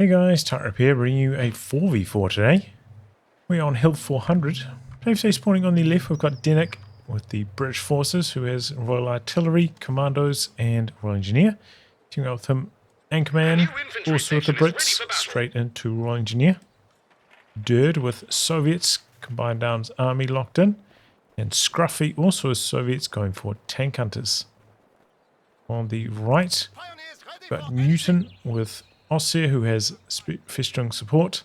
Hey guys, Tightrope here, bringing you a 4v4 today. We're on Hill 400. Today spawning on the left, we've got Daryun with the British Forces, who has Royal Artillery, Commandos, and Royal Engineer. Teaming up with him, Anchorman, also with the Brits, straight into Royal Engineer. Daryun with Soviets, Combined Arms Army locked in. And Scruffy, also with Soviets, going for Tank Hunters. On the right, we've got Newton with Ostheer, who has Fishstrung support,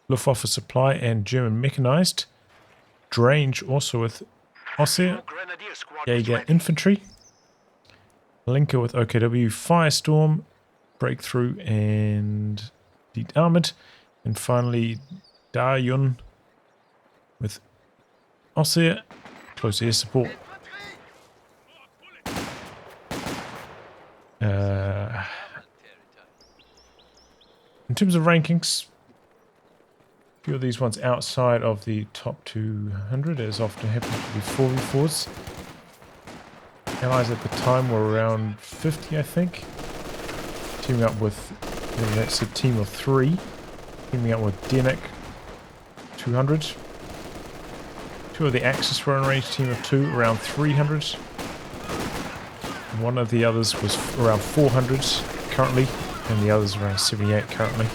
Luftwaffe supply, and German Mechanized. Drange also with Ostheer, Jaeger Infantry. Linker with OKW, Firestorm, Breakthrough, and Deep Armored. And finally, Daryun with Ostheer, close air support. In terms of rankings, a few of these ones outside of the top 200, as often happens to be 4v4s. Allies at the time were around 50, I think. Teaming up with, that's a team of 3. Teaming up with Daryun, 200. 2 of the Axis were in range, team of 2, around 300. One of the others was around 400 currently, and the others around 78 currently.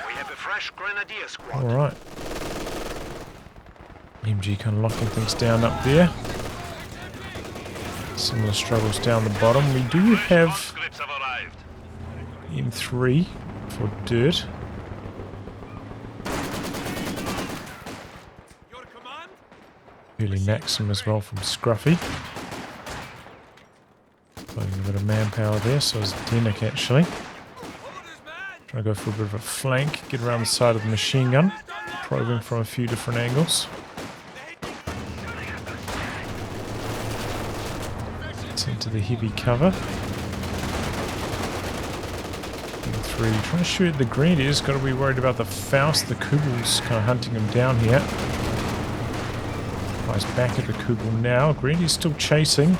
We have a fresh grenadier squad. Alright. MG kind of locking things down up there. Similar struggles down the bottom. We do have M3 for Daryun. Early Maxim as well from Scruffy. Putting a bit of manpower there, so is Daryun actually. Trying to go for a bit of a flank, get around the side of the machine gun, probing from a few different angles. Gets into the heavy cover. M3 trying to shoot at the Grenadiers, got to be worried about the Faust. The Kugel's kind of hunting him down here. He's back at the Kugel now. Grenadier's still chasing.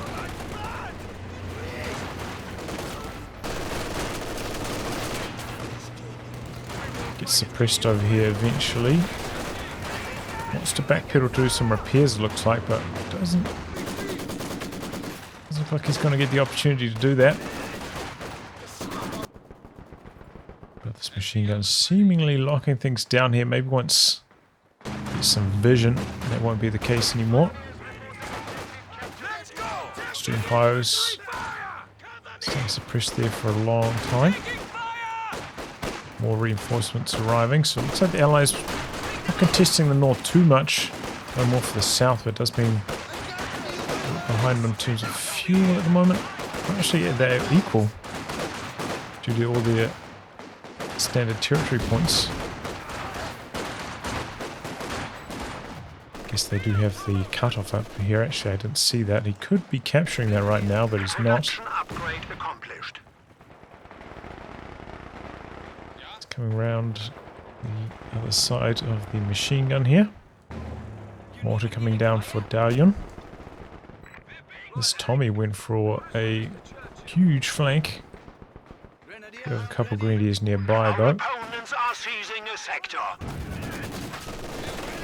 Gets suppressed over here eventually. Wants to backpedal to do some repairs, it looks like, but doesn't look like he's going to get the opportunity to do that. But this machine gun's seemingly locking things down here. Maybe once get some vision, that won't be the case anymore. Student Pyros staying suppressed there for a long time. More reinforcements arriving, so it looks like the Allies not contesting the north too much. No more for the south, but it does mean behind them in terms of fuel at the moment. Actually, they're equal due to all their standard territory points. Guess they do have the cutoff up here. Actually, I didn't see that. He could be capturing that right now, but he's not. It's coming around the other side of the machine gun here. Mortar coming down for Daryun. This Tommy went for a huge flank. We have a couple Grenadiers nearby though.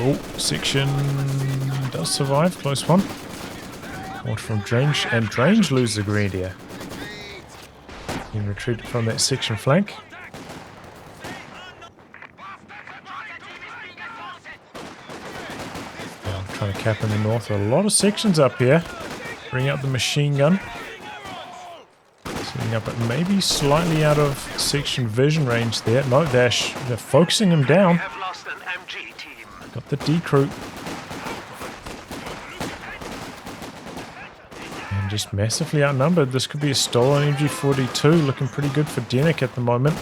Oh, section does survive, close one. Mortar from Drange, and Drange loses a Grenadier. He retreated from that section flank. Now trying to cap in the north. A lot of sections up here. Bring out the machine gun. Setting up it maybe slightly out of section vision range there. No, they're focusing him down. Got the decrew. And just massively outnumbered. This could be a stolen MG42. Looking pretty good for Daryun at the moment.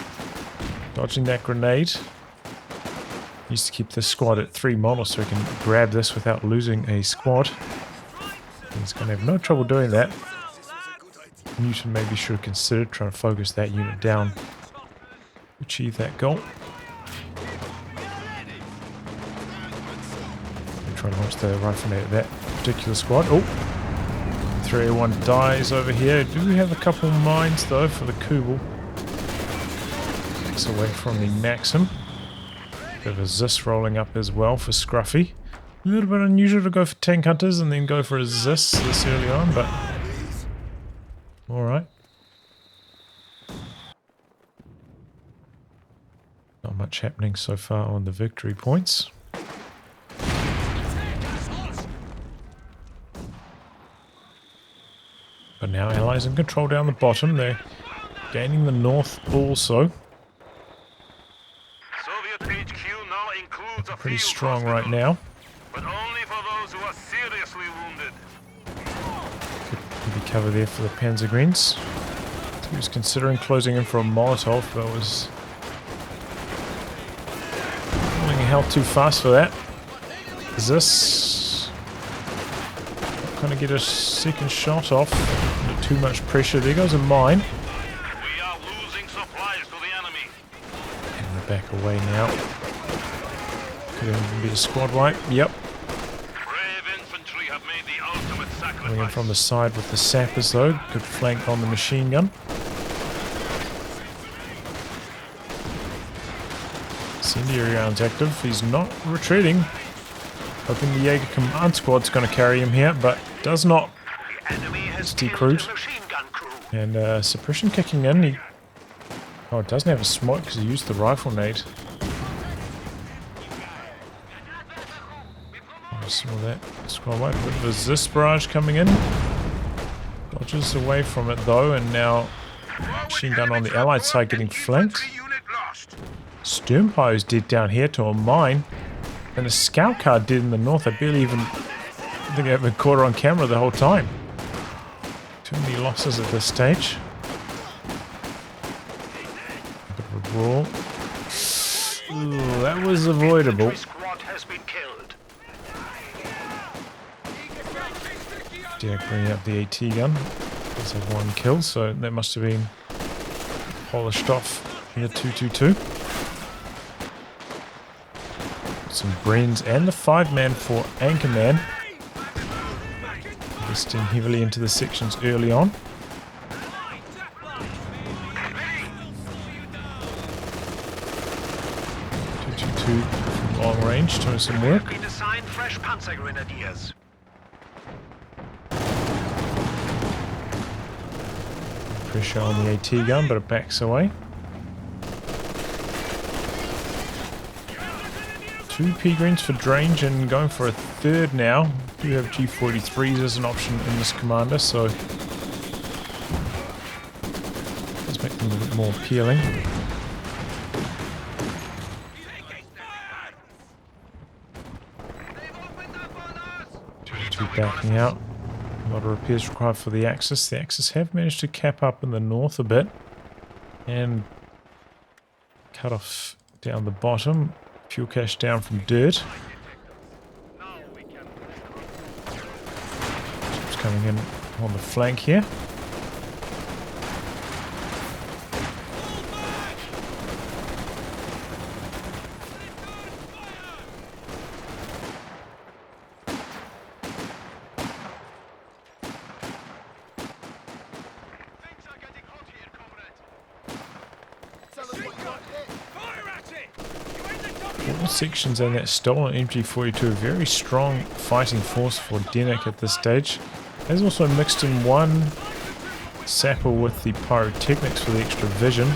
Dodging that grenade. Needs to keep this squad at 3 models so he can grab this without losing a squad. He's going to have no trouble doing that. Newton maybe should have considered trying to focus that unit down to achieve that goal. Trying to launch the rifle at that particular squad. Oh, 301 dies over here. Do we have a couple mines though for the Kubel? backs away from the Maxim. Bit of a Zis rolling up as well for Scruffy. A little bit unusual to go for tank hunters and then go for a Zis this early on, but alright. Not much happening so far on the victory points. But now Allies in control down the bottom. They're gaining the north also. Soviet HQ now includes a Pretty field strong right hospital, now. but only for those who are seriously wounded. Could be cover there for the Panzergreens. He was considering closing in for a Molotov, but was running hell too fast for that. Is this going to get a second shot off? Under too much pressure. There goes a mine. We are losing supplies to the enemy. And we're back away now. Could even be a squad wipe. Yep. Brave infantry have made the ultimate Coming in sacrifice. from the side with the sappers though. Good flank on the machine gun. Incendiary rounds active. He's not retreating. Hoping the Jaeger command squad's going to carry him here, but does not. The enemy has It's killed decrewed. a machine gun crew. And suppression kicking in. Oh, it doesn't have a smoke because he used the rifle nade. I saw that. Scroll right. Bit of a Zis barrage coming in. Dodges away from it though, and now machine gun on the allied side getting flanked. Infantry unit lost. Sturmpower's dead down here to a mine. And a scout car dead in the north. I barely even think I've been caught her on camera the whole time. Too many losses at this stage. A bit of a brawl. Ooh, that was avoidable. Infantry squad has been killed. Derek bringing up the AT gun. Does have one kill, so that must have been polished off here. 222. Some Brens and the 5-man for Anchorman. Investing heavily into the sections early on. 222 from long range doing some work. We designed fresh Panzer Grenadiers. Pressure on the AT gun, but it backs away. 2 P-Greens for Drange and going for a third now. Do have G43s as an option in this commander, so let's make them a little bit more appealing. 2 backing out. A lot of repairs required for the Axis. The Axis have managed to cap up in the north a bit and cut off down the bottom. Fuel cache down from dirt. Ships coming in on the flank here. All sections in that stolen MG42, a very strong fighting force for Denik at this stage. Has also mixed in one sapper with the pyrotechnics for the extra vision.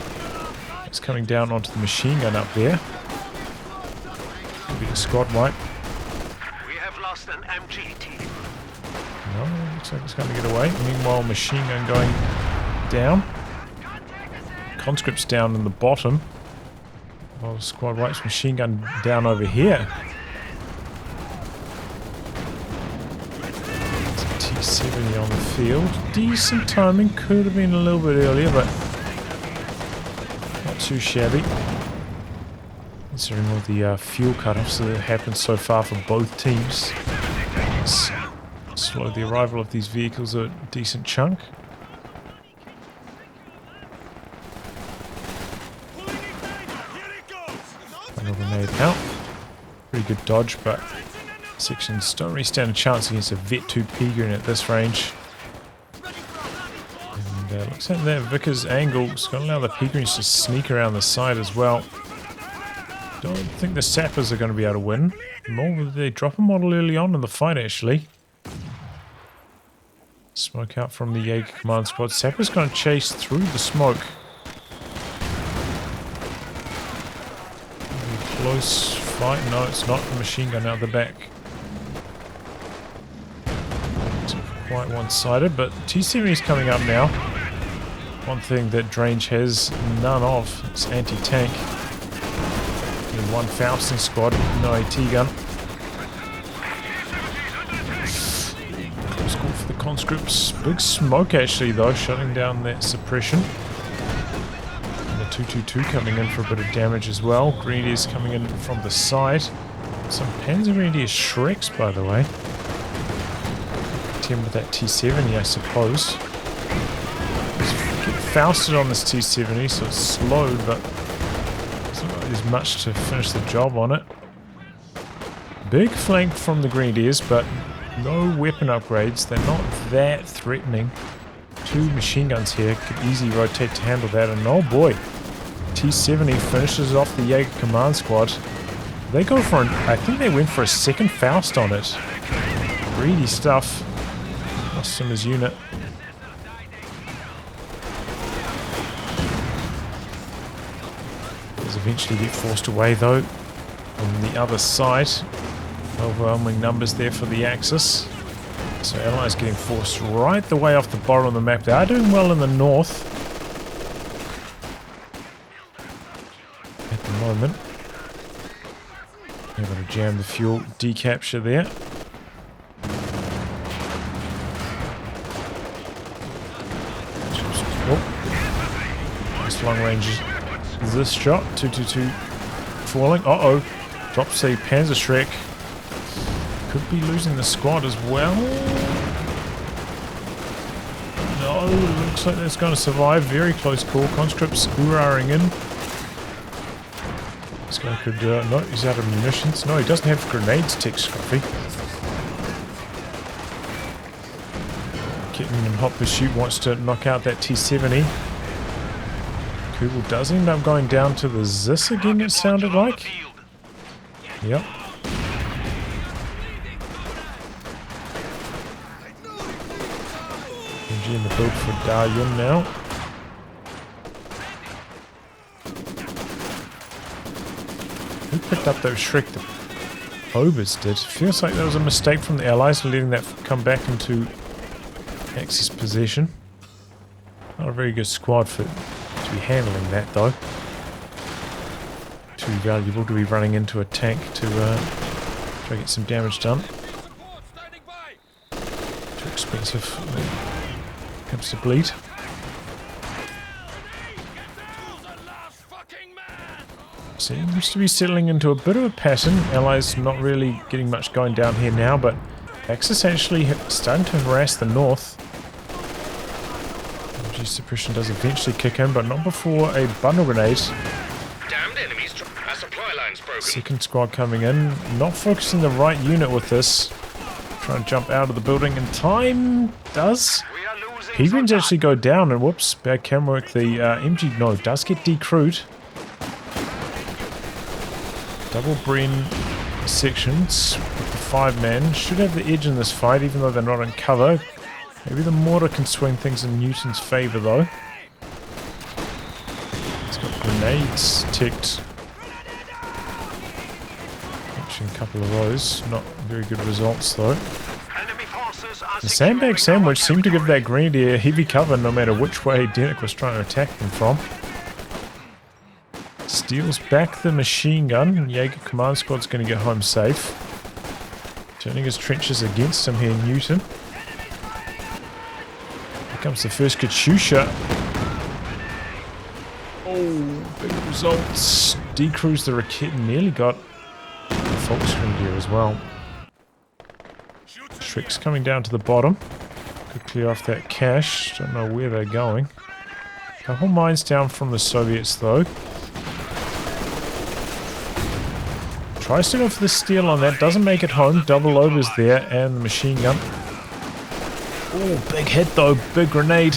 It's coming down onto the machine gun up there. Could be a squad wipe. We have lost an MG team. No, looks like it's going to get away. Meanwhile, machine gun going down. Conscript's down in the bottom. Well, squad wipes, machine gun down over here. T70 on the field. Decent timing. Could have been a little bit earlier, but not too shabby. Considering all the fuel cutoffs that have happened so far for both teams. It's slowed the arrival of these vehicles a decent chunk. Grenade out. Pretty good dodge, but sections don't really stand a chance against a Vet 2 P-Green at this range. And looks like that Vickers angle is going to allow the Peagrings to sneak around the side as well. Don't think the Sappers are going to be able to win. More they drop a model early on in the fight actually. Smoke out from the Jaeger command squad. Sapper's going to chase through the smoke. Close fight. No, it's not. The machine gun out the back. It's quite one-sided, but T-70 is coming up now. One thing that Drange has none of is anti-tank. In one Fausting squad, no AT gun. Close call for the conscripts. Big smoke actually though, shutting down that suppression. And the 222 coming in for a bit of damage as well. Grenadiers coming in from the side. Some Panzer Grenadier Shreks by the way. 10 with that T-70 I suppose. Get Fausted on this T-70 so it's slowed but there's much to finish the job on it. Big flank from the Grenadiers, but no weapon upgrades. They're not that threatening. 2 machine guns here could easily rotate to handle that. And oh boy, T-70 finishes off the Jaeger command squad. They go for an, I think they went for a second Faust on it. Greedy stuff. Lost him his unit. Eventually get forced away though on the other side. Overwhelming numbers there for the Axis. So Allies getting forced right the way off the bottom of the map. They are doing well in the north at the moment. They're going to jam the fuel decapture there. Oh, nice long ranges. This shot, 222 falling. Uh-oh. Drops a Panzer Shrek. Could be losing the squad as well. No, looks like that's going to survive. Very close call. Conscripts hurrahing in. This guy could... no, he's out of munitions. No, he doesn't have grenades, Tech Scruffy. Kitten in hot pursuit wants to knock out that T-70. Kugel does end up going down to the Zis again, it sounded like. Yep. MG in the build for Daryun now. Who picked up those Shrek? The Obers did. Feels like there was a mistake from the Allies letting that come back into Axis possession. Not a very good squad for to be handling that though. Too valuable to be running into a tank to try to get some damage done. Too expensive when it comes to bleed. Seems to be settling into a bit of a pattern. Allies not really getting much going down here now, but Axis actually starting to harass the north. Suppression does eventually kick in, but not before a bundle grenade. Damned enemies. Our supply line's broken. Second squad coming in, not focusing the right unit with this. Trying to jump out of the building in time. Does. Peagrings actually go down, and whoops, bad camera work. The MG does get decrewed. Double Bren sections with the 5-man should have the edge in this fight, even though they're not in cover. Maybe the mortar can swing things in Newton's favour though. It's got grenades ticked. Catching a couple of those. Not very good results though. The sandbag sandwich seemed to give that grenadier heavy cover no matter which way Denick was trying to attack them from. Steals back the machine gun. Jaeger command squad's going to get home safe. Turning his trenches against him here, Newton. Comes the first Katyusha. Oh, big results. Decrews the Rakit, nearly got the Volksgrenadier as well. Shrek's coming down to the bottom. Could clear off that cache. Don't know where they're going. Couple mines down from the Soviets though. Tries to go for the steal on that. Doesn't make it home. Double overs there and the machine gun. Oh, big hit though. Big grenade.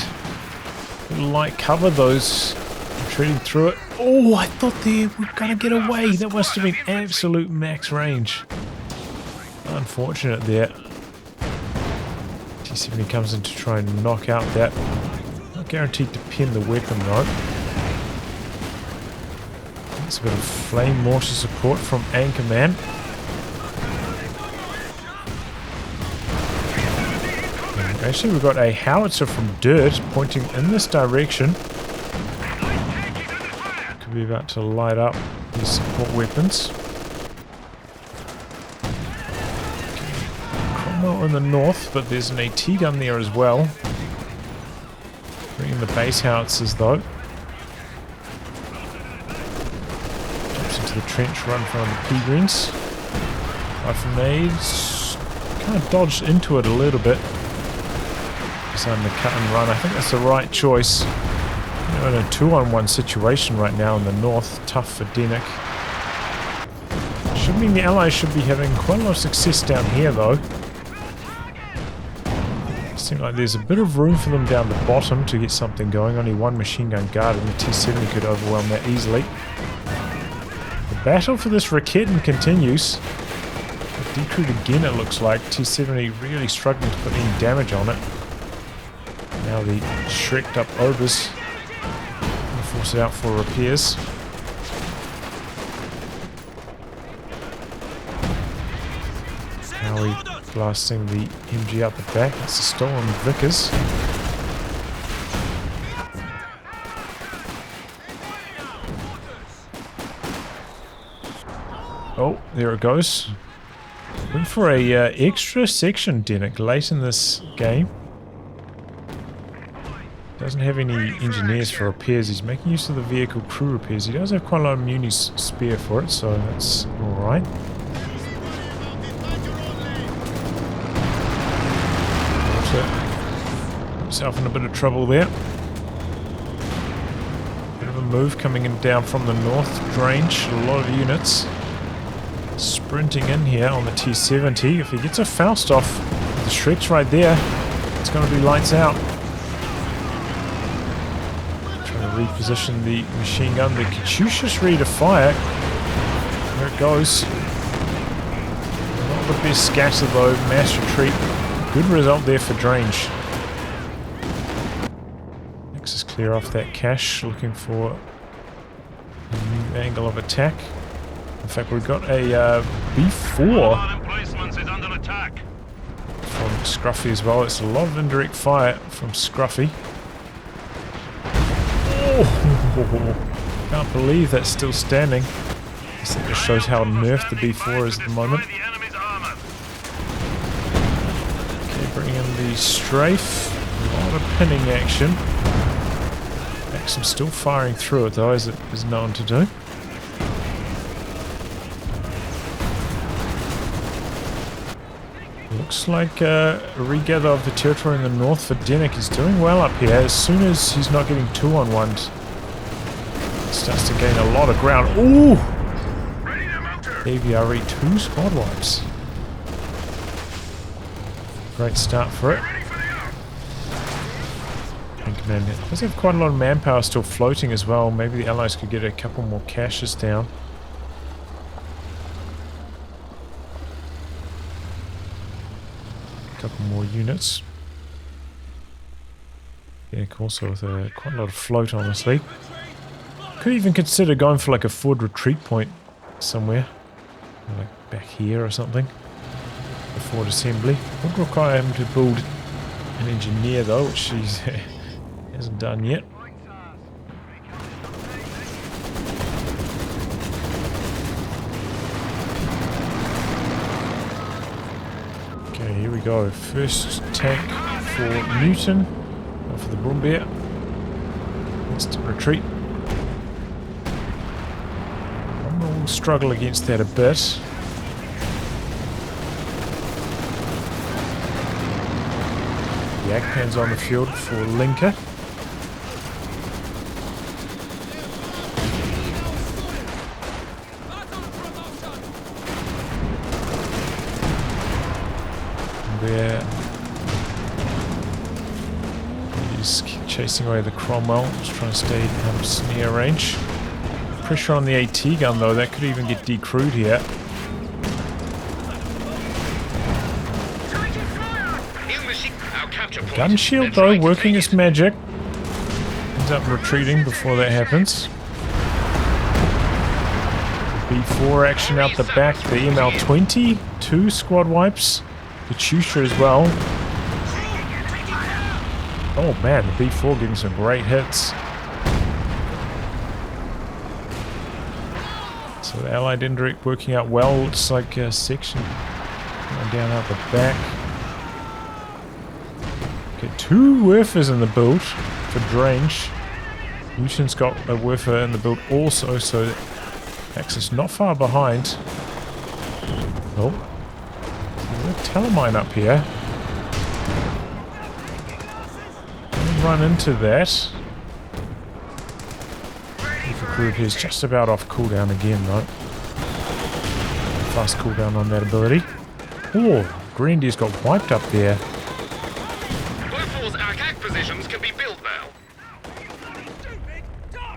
light cover those retreating through it. Oh, I thought they were going to get away. That must have been absolute max range. Unfortunate there. T70 comes in to try and knock out that. Not guaranteed to pin the weapon though. It's a bit of flame mortar support from Anchorman. And actually, we've got a howitzer from Dirt pointing in this direction. Could be about to light up these support weapons. Cromwell in the north, but there's an AT gun there as well. Bringing the base howitzers though. The trench run from the P-Greens. Rifle nades. Kind of dodged into it a little bit. Deciding to cut and run. I think that's the right choice. We're in a 2-on-1 situation right now in the north. Tough for Denick. Should mean the Allies should be having quite a lot of success down here though. Seems like there's a bit of room for them down the bottom to get something going. Only one machine gun guard and the T-70 could overwhelm that easily. Battle for this Raketin continues. Decrued again it looks like. T-70 really struggling to put any damage on it. Now the shreked up Obers force it out for repairs. Now we blasting the MG out the back. It's the stolen Vickers. Oh, there it goes. Looking for a extra section, Denick, late in this game. Doesn't have any engineers for repairs. He's making use of the vehicle crew repairs. He does have quite a lot of munis spare for it, so that's alright. Himself in a bit of trouble there. Bit of a move coming in down from the north. Drange, a lot of units. Sprinting in here on the T-70. If he gets a Faust off, the Shrek's right there. It's going to be lights out. Trying to reposition the machine gun. The Katyusha's ready to fire. There it goes. Not the best scatter though. Mass retreat. Good result there for Drange. Next is clear off that cache. Looking for a new angle of attack. In fact, we've got a B4 from Scruffy as well. It's a lot of indirect fire from Scruffy. Oh, can't believe that's still standing. I guess that just shows how nerfed the B4 is at the moment. Okay, bring in the strafe. A lot of pinning action. Maxim still firing through it though, as it is known to do. Looks like a regather of the territory in the north for Denick. He's doing well up here. As soon as he's not getting 2-on-1s, he starts to gain a lot of ground. Ooh! AVRE 2 squad wipes. Great start for it. Anchorman does have quite a lot of manpower still floating as well. Maybe the Allies could get a couple more caches down. Couple more units. Yeah, also with quite a lot of float, honestly. Could even consider going for like a forward retreat point somewhere, like back here or something. The forward assembly would require him to build an engineer though, which he hasn't done yet. Here we go. First tank for Newton, for the Brumbeer. Instant retreat. We'll struggle against that a bit. Jagpan's on the field for Linker. There. He's chasing chasing away the Cromwell. Just trying to stay out of snare range. Pressure on the AT gun though, that could even get decrewed here. Gun shield though, working its magic. Ends up retreating before that happens. B4 action out the back, the ML20, 2 squad wipes. The Chusha as well. Oh man, the B4 getting some great hits. So the allied indirect working out well. Looks like a section going down out the back. Okay, 2 Werfers in the build for Drange. Lucian's got a Werfer in the build also, so Axis not far behind. Oh, there's a Telemine up here. Run into that. The crew here is just about off cooldown again, though. Fast cooldown on that ability. Oh, Grandia's got wiped up there. Positions can be built now.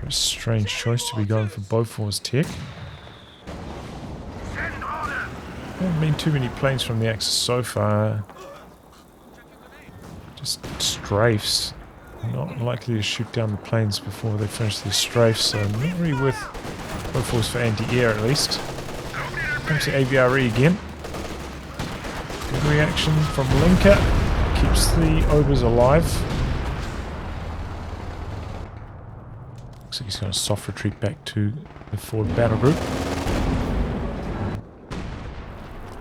A strange choice to be going for Beaufort's tech. Haven't been too many planes from the Axis so far. Just strafes. Not likely to shoot down the planes before they finish their strafes, so not really worth Beaufort's for anti-air at least. Comes to AVRE again. Good reaction from Linker. Keeps the Obers alive. Looks like he's going to soft retreat back to the forward battle group.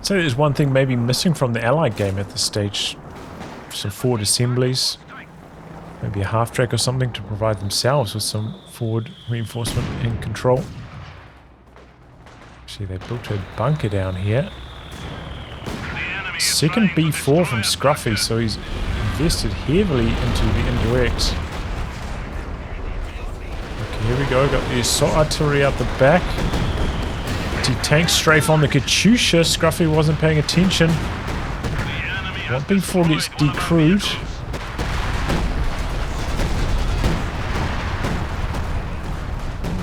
So there's one thing maybe missing from the Allied game at this stage. Some forward assemblies. Maybe a half-track or something to provide themselves with some forward reinforcement and control. See, they built a bunker down here. Second B4 from Scruffy, so he's invested heavily into the indirect. Okay, here we go. Got the assault artillery out the back. Tank strafe on the Katyusha. Scruffy wasn't paying attention. One B4 gets decrewed.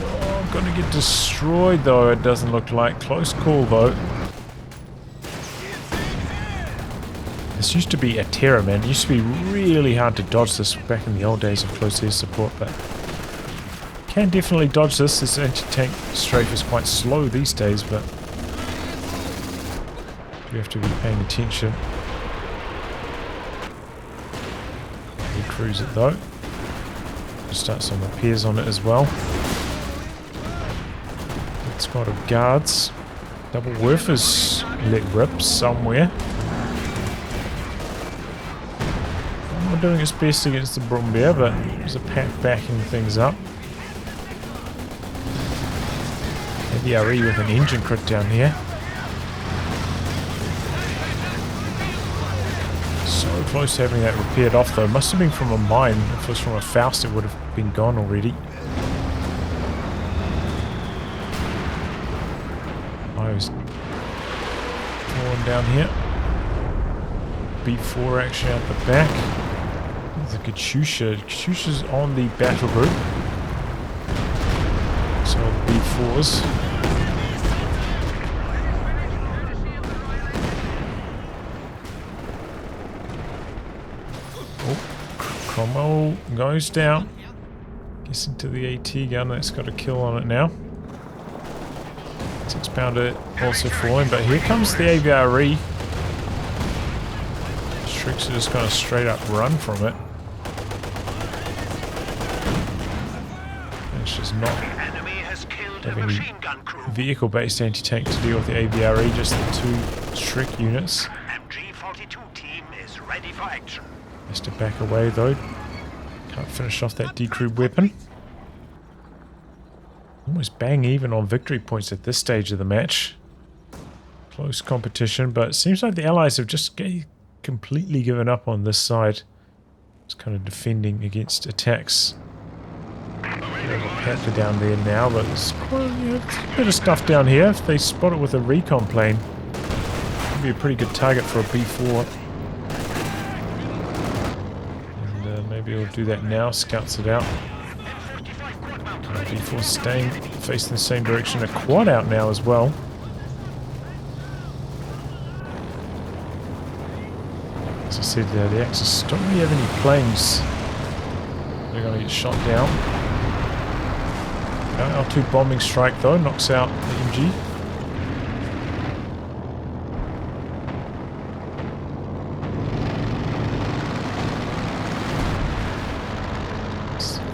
Oh, gonna get destroyed though, it doesn't look like. Close call though. This used to be a terror, man. It used to be really hard to dodge this back in the old days of close air support, but can definitely dodge this. This anti-tank strafe is quite slow these days, but you have to be paying attention. We'll cruise it though. Start some repairs on it as well. Good squad of guards. Double Werfers let rip somewhere. Not doing its best against the Brumbear, but there's a pack backing things up. AVRE with an engine crit down here. So close to having that repaired off though. Must have been from a mine. If it was from a Faust it would have been gone already. I was falling down here. B4 actually out the back. The Katyusha. Katyusha's on the battle group. So the B4s. Oh, Cromwell goes down. Gets into the AT gun. That's got a kill on it now. 6-pounder also falling, but here comes the AVRE. Tricks are just going to straight up run from it. It's just not having vehicle-based anti-tank to deal with the AVRE, just the 2 Shrek units. MG42 team is ready for action. Has to back away though. Can't finish off that decrewed weapon. Almost bang even on victory points at this stage of the match. Close competition, but it seems like the Allies have just completely given up on this side. It's kind of defending against attacks. There's a Panther down there now, but there's quite a bit of stuff down here. If they spot it with a recon plane, it'd be a pretty good target for a B4. And maybe it'll do that now. Scouts it out. D4 staying facing the same direction. A quad out now as well. As I said, the Axis don't really have any planes. They're going to get shot down. L2 bombing strike though knocks out the MG.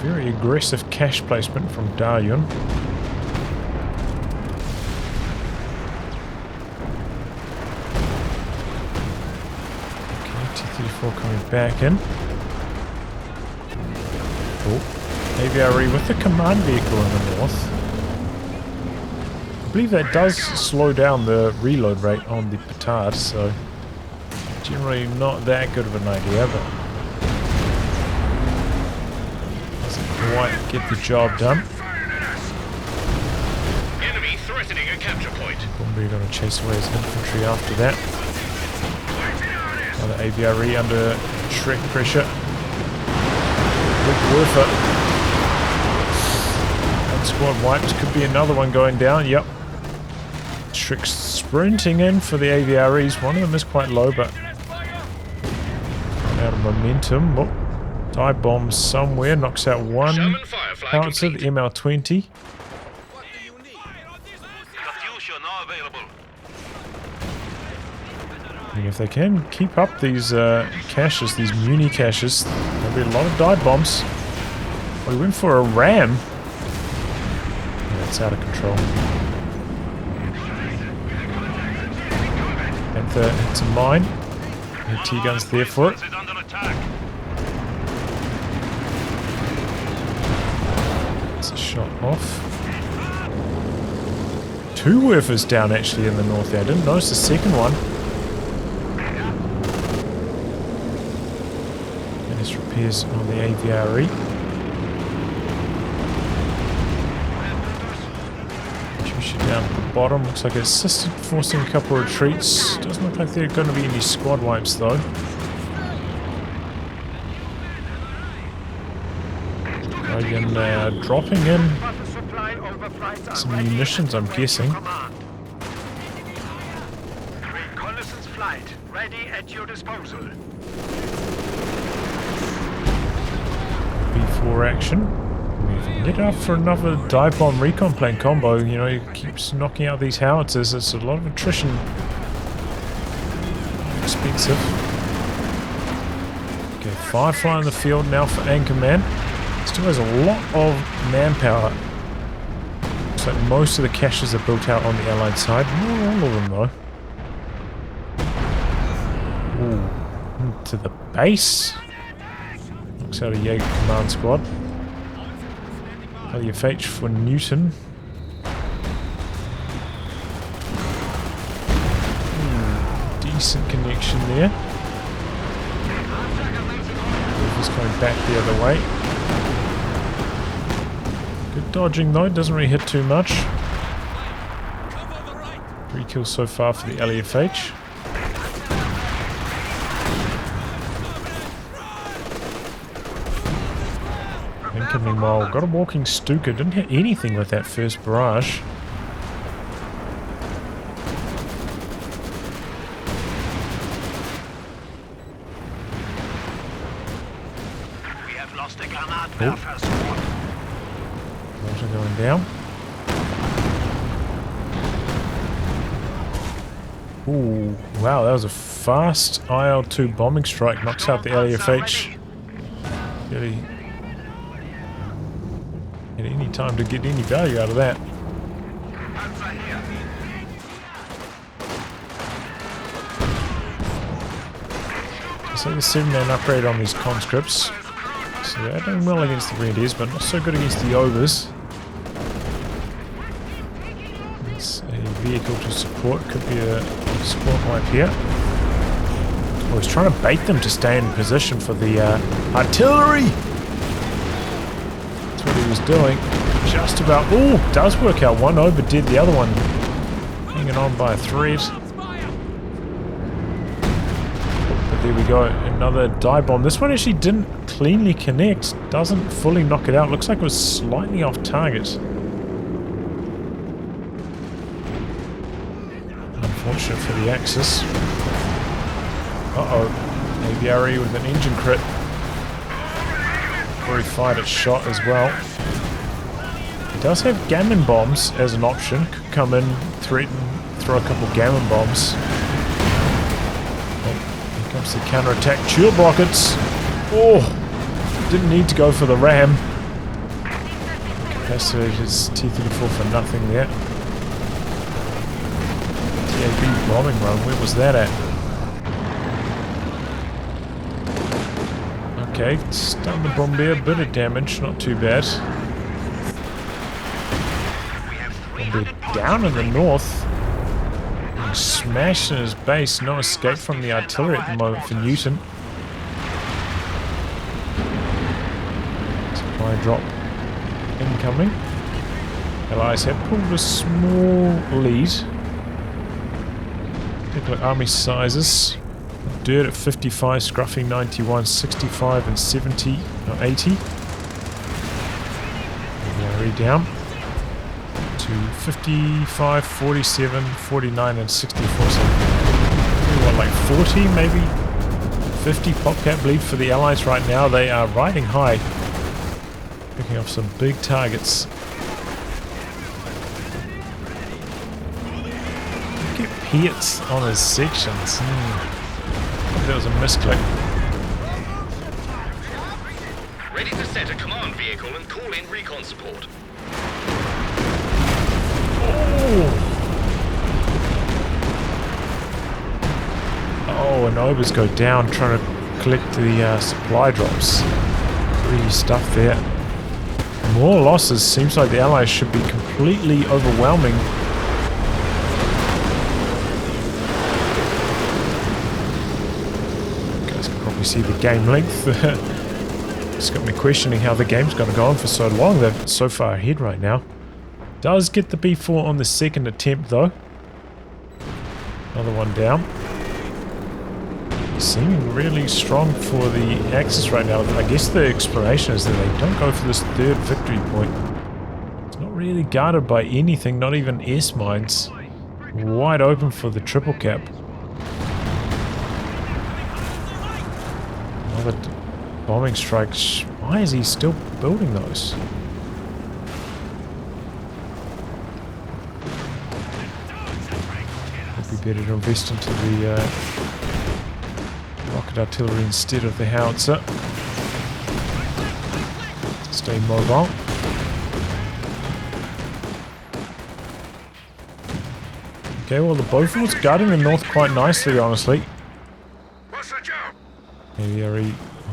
Very aggressive cash placement from Daryun. Okay, T-34 coming back in. Oh, AVRE with the command vehicle in the north. I believe that does slow down the reload rate on the Petard, so generally not that good of an idea, but quite get the job done. Enemy threatening a capture point. We're going to chase away his infantry after that. Another AVRE under Shrek pressure. Big Werfer. One squad wiped. Could be another one going down. Yep. Shrek's sprinting in for the AVREs. One of them is quite low, but out of momentum. Oh. Dive bomb somewhere, knocks out one howitzer, the ML-20. And if they can keep up these caches, these Muni caches, there'll be a lot of dive bombs. We went for a ram. Yeah, it's out of control. Panther hits a mine. The T-gun's there for it. Shot off. Two Werfers down actually in the north there. I didn't notice the second one. Finish repairs on the AVRE. Shooter down at the bottom. Looks like it's assisted forcing a couple of retreats. Doesn't look like there are going to be any squad wipes though. Again, dropping in some munitions, I'm guessing. Reconnaissance flight ready at your disposal. B4 action. We've lit up for another dive bomb recon plane combo. You know, he keeps knocking out these howitzers. It's a lot of attrition. Expensive. Okay, Firefly in the field now for Anchorman. Still has a lot of manpower. Looks like most of the caches are built out on the Allied side. Not all of them though. Ooh, to the base. Looks out a Jaeger command squad. LFH for Newton. Decent connection there. He's coming back the other way. Good dodging though, doesn't really hit too much. 3 kills so far for the LFH. Incoming mole, got a walking Stuka, didn't hit anything with that first barrage. We have lost a Granatwerfer. Water going down. Ooh, wow, that was a fast IL-2 bombing strike. Knocks out the LFH. Really had any time to get any value out of that. So the 7-man upgrade on these conscripts. So they're doing well against the Grenadiers, but not so good against the Ogres. It's a vehicle to support. Could be a squad wipe here. I was trying to bait them to stay in position for the artillery. That's what he was doing. Just about. Oh, does work out. One over did, the other one hanging on by a thread. But there we go. Another dive bomb. This one actually didn't cleanly connect. Doesn't fully knock it out. Looks like it was slightly off target. Unfortunate for the Axis. Uh-oh. AVRE with an engine crit. Very fired its shot as well. It does have gammon bombs as an option. Could come in, threaten, throw a couple gammon bombs. Oh, here comes the counterattack. Shield rockets. Oh, didn't need to go for the ram. Capacitated his T-34 for nothing there. TAB bombing run, where was that at? Okay, stun the Bombardier, bit of damage, not too bad. Bombardier down in the north. Being smashed in his base, no escape from the artillery at the moment for Newton. Supply drop incoming. Allies have pulled a small lead. Particular army sizes. Dirt at 55, Scruffy 91, 65 and 70, no 80. Very down to 55, 47, 49 and 64. So what, like 40, maybe 50 popcat bleed for the Allies right now. They are riding high, picking off some big targets. Get Pietz on his sections. That was a misclick. Ready to set a command vehicle and call in recon support. Oh, and Obers go down trying to collect the supply drops. Pretty stuff there. More losses. Seems like the Allies should be completely overwhelming. See the game length. It's got me questioning how the game's going to go on for so long. They're so far ahead right now. Does get the B4 on the second attempt though. Another one down. Seeming really strong for the Axis right now. I guess the explanation is that they don't go for this third victory point. It's not really guarded by anything, not even S-mines. Wide open for the triple cap. Bombing strikes. Why is he still building those? Would be better to invest into the rocket artillery instead of the howitzer. Stay mobile. Okay, well the Beaufort's guarding the north quite nicely, honestly.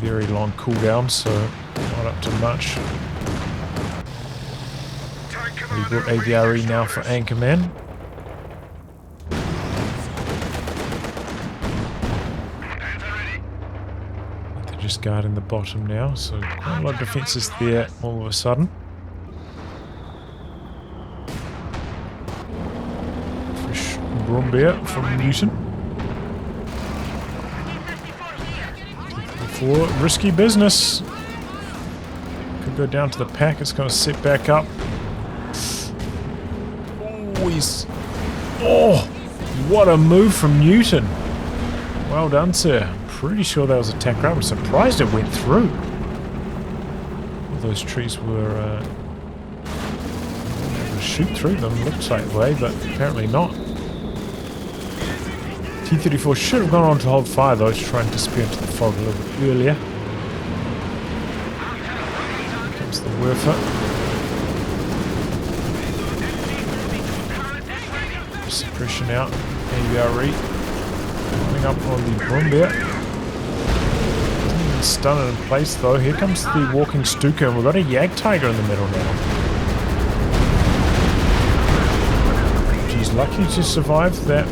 Very long cooldown, so not up to much. We got AVRE now for Anchorman. They're just guarding the bottom now, so quite a lot of defences there all of a sudden. Fresh Brombeer from Newton. Risky business. Could go down to the pack. It's going to sit back up. Oh, what a move from Newton. Well done, sir. Pretty sure that was a attack right. I'm surprised it went through. All those trees were able to shoot through them. Looks like way, but apparently not. T-34 should have gone on to hold fire though, to try and disappear into the fog a little bit earlier. Here comes the Werfer. Suppression out. AVRE. Coming up on the Brombeer. Doesn't even stun it in place though. Here comes the walking Stuka, and we've got a Jagdtiger in the middle now. He's lucky to survive that.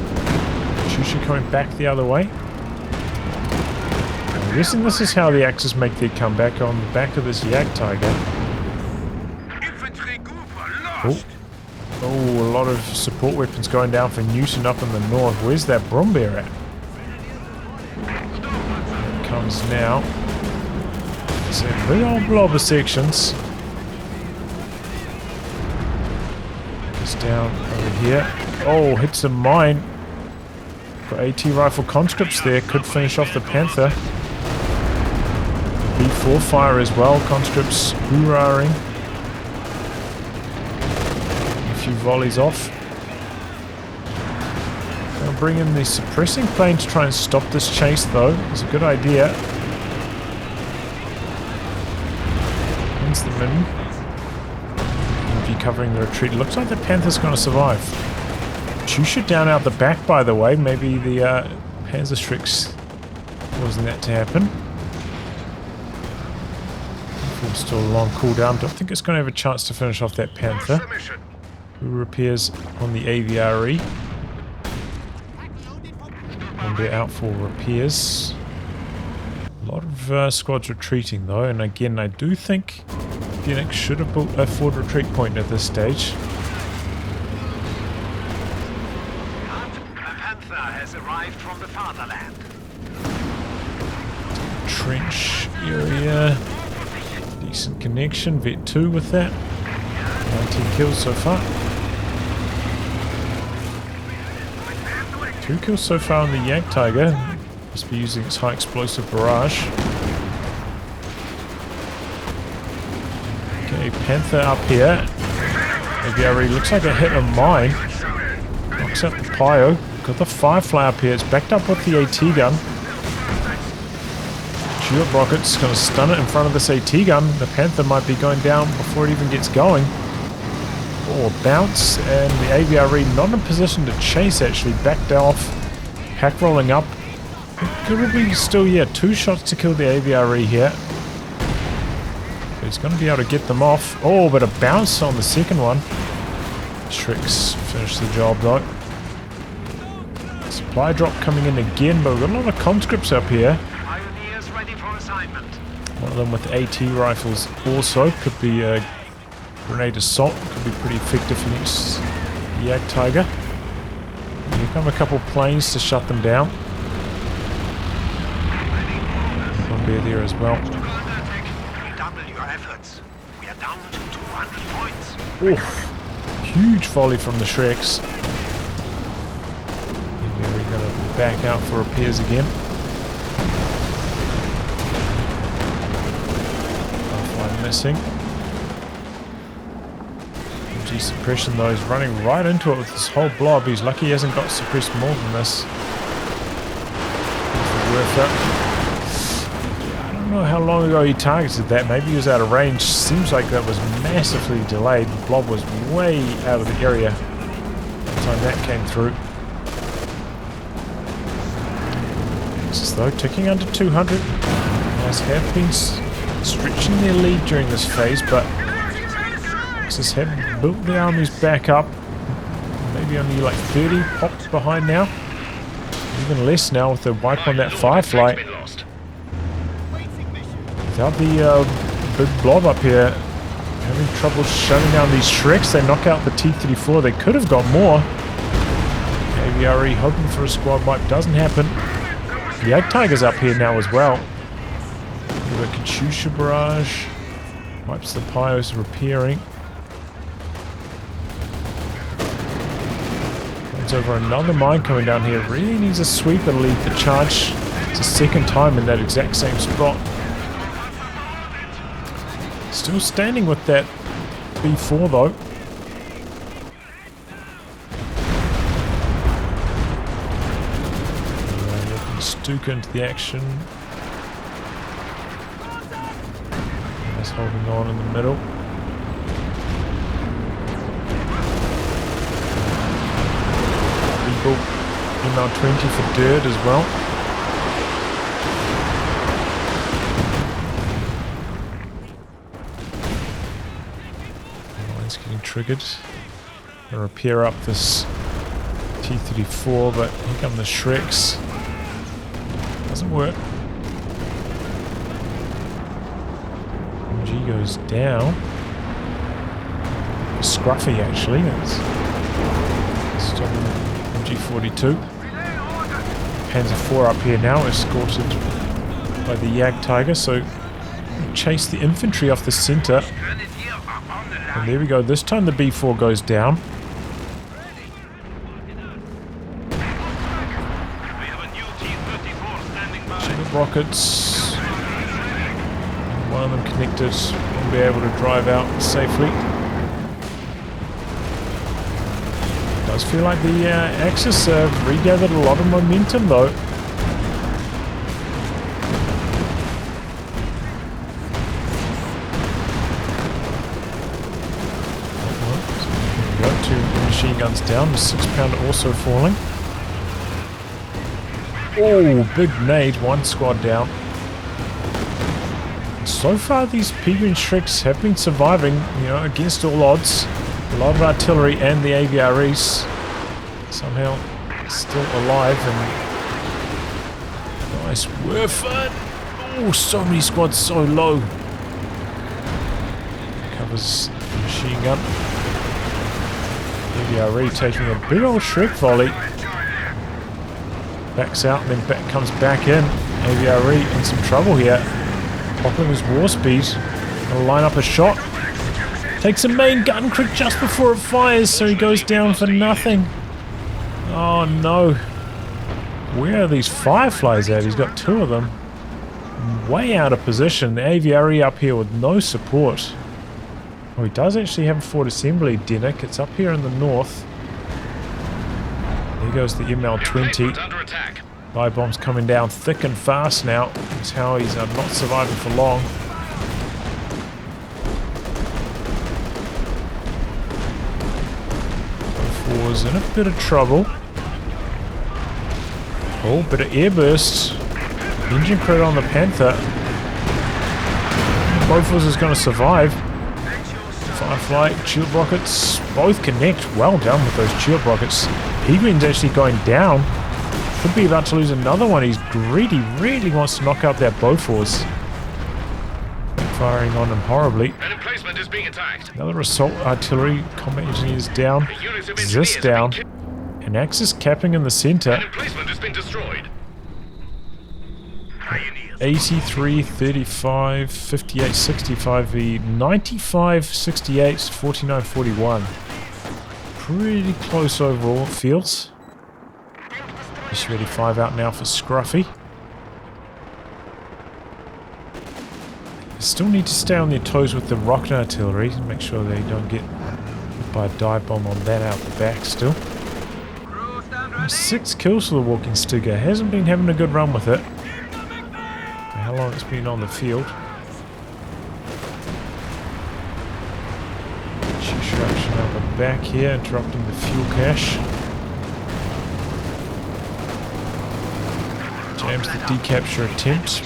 Shusha coming back the other way. I'm guessing this is how the Axis make their comeback, on the back of this Jagdtiger. Oh, a lot of support weapons going down for Newton up in the north. Where's that Brombeer at? Here it comes now. Some big old blobber sections. It's down over here. Oh, hits a mine. Got AT rifle conscripts there. Could finish off the Panther. B4 fire as well. Conscripts hoorahing. A few volleys off. I'll bring in the suppressing plane to try and stop this chase though. It's a good idea. Hence the min. Covering the retreat. Looks like the Panther's going to survive. Chusha down out the back, by the way. Maybe the Panzerschreck's causing that to happen. Still a long cooldown. Don't think it's going to have a chance to finish off that Panther. Who repairs on the AVRE. And they're out for repairs. A lot of squads retreating though, and again I do think Phoenix should have built a forward retreat point at this stage. The Panther has arrived from the fatherland. Trench area. Decent connection. Vet 2 with that. 19 kills so far. 2 kills so far on the Yak Tiger. Must be using its high explosive barrage. Okay, Panther up here. Maybe already looks like a hit a mine. Knocks out the Pio. Got the Firefly up here. It's backed up with the AT gun. Shield rocket's going to stun it in front of this AT gun. The Panther might be going down before it even gets going. Oh, bounce. And the AVRE not in a position to chase actually. Backed off. Pack rolling up. Could be still, yeah, 2 shots to kill the AVRE here. He's going to be able to get them off. Oh, but a bounce on the second one. Tricks finish the job though. Supply drop coming in again, but we've got a lot of conscripts up here. Pioneers ready for assignment. One of them with AT rifles also. Could be a grenade assault. Could be pretty effective against the Yak Tiger. Here come a couple planes to shut them down. One bear there as well. Oof. Huge volley from the Shreks. And we're going to back out for repairs again. Half-line missing. MG suppression though, he's running right into it with this whole blob. He's lucky he hasn't got suppressed more than this. Worth it. I don't know how long ago he targeted that. Maybe he was out of range. Seems like that was massively delayed. The blob was way out of the area by the time that came through. Axis though, ticking under 200. Nice have been stretching their lead during this phase, but Axis have built the armies back up. Maybe only like 30 pops behind now. Even less now with the wipe on that Firefly. Without the big blob up here, having trouble shutting down these Shreks. They knock out the T-34. They could have got more. AVRE hoping for a squad wipe. Doesn't happen. The Yak Tiger's up here now as well. The Katyusha barrage. Wipes the Pios repairing. There's over another mine coming down here. Really needs a sweeper to lead the charge. It's the second time in that exact same spot. Still standing with that B4 though. Stuka into the action. Just holding on in the middle. People ML20 for dirt as well. Getting triggered. Gonna repair up this T-34, but here come the Shreks. Doesn't work. MG goes down. Scruffy actually. That's still MG42. Panzer IV up here now, escorted by the Yak Tiger, so Chase the infantry off the center. And there we go. This time the B4 goes down. Rockets. One of them connected. Won't be able to drive out safely. Does feel like the Axis have regathered a lot of momentum though. Got 2 machine guns down. The 6-pounder also falling. Oh, big nade, 1 squad down. So far these Peregrine Shreks have been surviving, you know, against all odds. A lot of artillery and the AVREs somehow still alive and nice weapon. Oh, so many squads so low. Covers the machine gun. AVRE taking a big old Shrek volley. Backs out and then comes back in. AVRE in some trouble here. Popping his war speed. Gonna line up a shot. Takes a main gun crit just before it fires, so he goes down for nothing. Oh no. Where are these fireflies at? He's got 2 of them. Way out of position. The AVRE up here with no support. Oh, he does actually have a Fort Assembly, Denick. It's up here in the north. There goes the ML-20. Dive bombs coming down thick and fast now. That's how he's not surviving for long. Four's in a bit of trouble. Oh, bit of airburst. Engine crit on the Panther. Bofors is going to survive. Firefly, shield rockets, both connect. Well done with those shield rockets. Peregrine's actually going down. Could be about to lose another one. He's greedy, really wants to knock out that Bofors. Firing on him horribly. An emplacement is being attacked. Another assault artillery. Combat engineers down. This down. An Axis capping in the center. An emplacement has been destroyed. 83, 35, 58, 65 v 95, 68, 49, 41. Pretty close overall, it feels. Just ready 5 out now for Scruffy. They still need to stay on their toes with the rocket artillery to make sure they don't get hit by a dive bomb on that out the back still. 6 kills for the Walking Stigger. Hasn't been having a good run with it. How long it's been on the field. Extraction out the back here, interrupting the fuel cache. Jams the decapture attempt.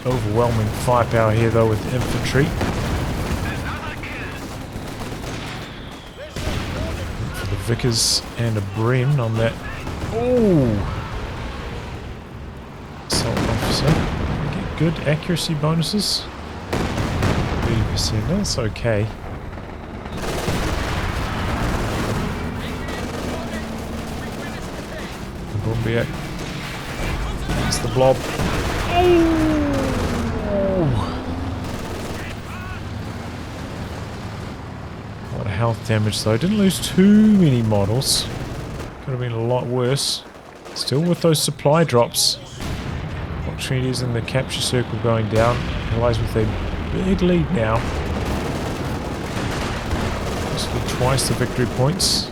Overwhelming firepower here though with infantry. For the Vickers and a Bren on that. Oh! Assault officer. Get good accuracy bonuses. 30%, that's okay. The Bombiac. It's the blob. Oh! A lot of health damage though. Didn't lose too many models. Could have been a lot worse. Still with those supply drops. Opportunities in the capture circle going down. Allies with a big lead now. Basically twice the victory points.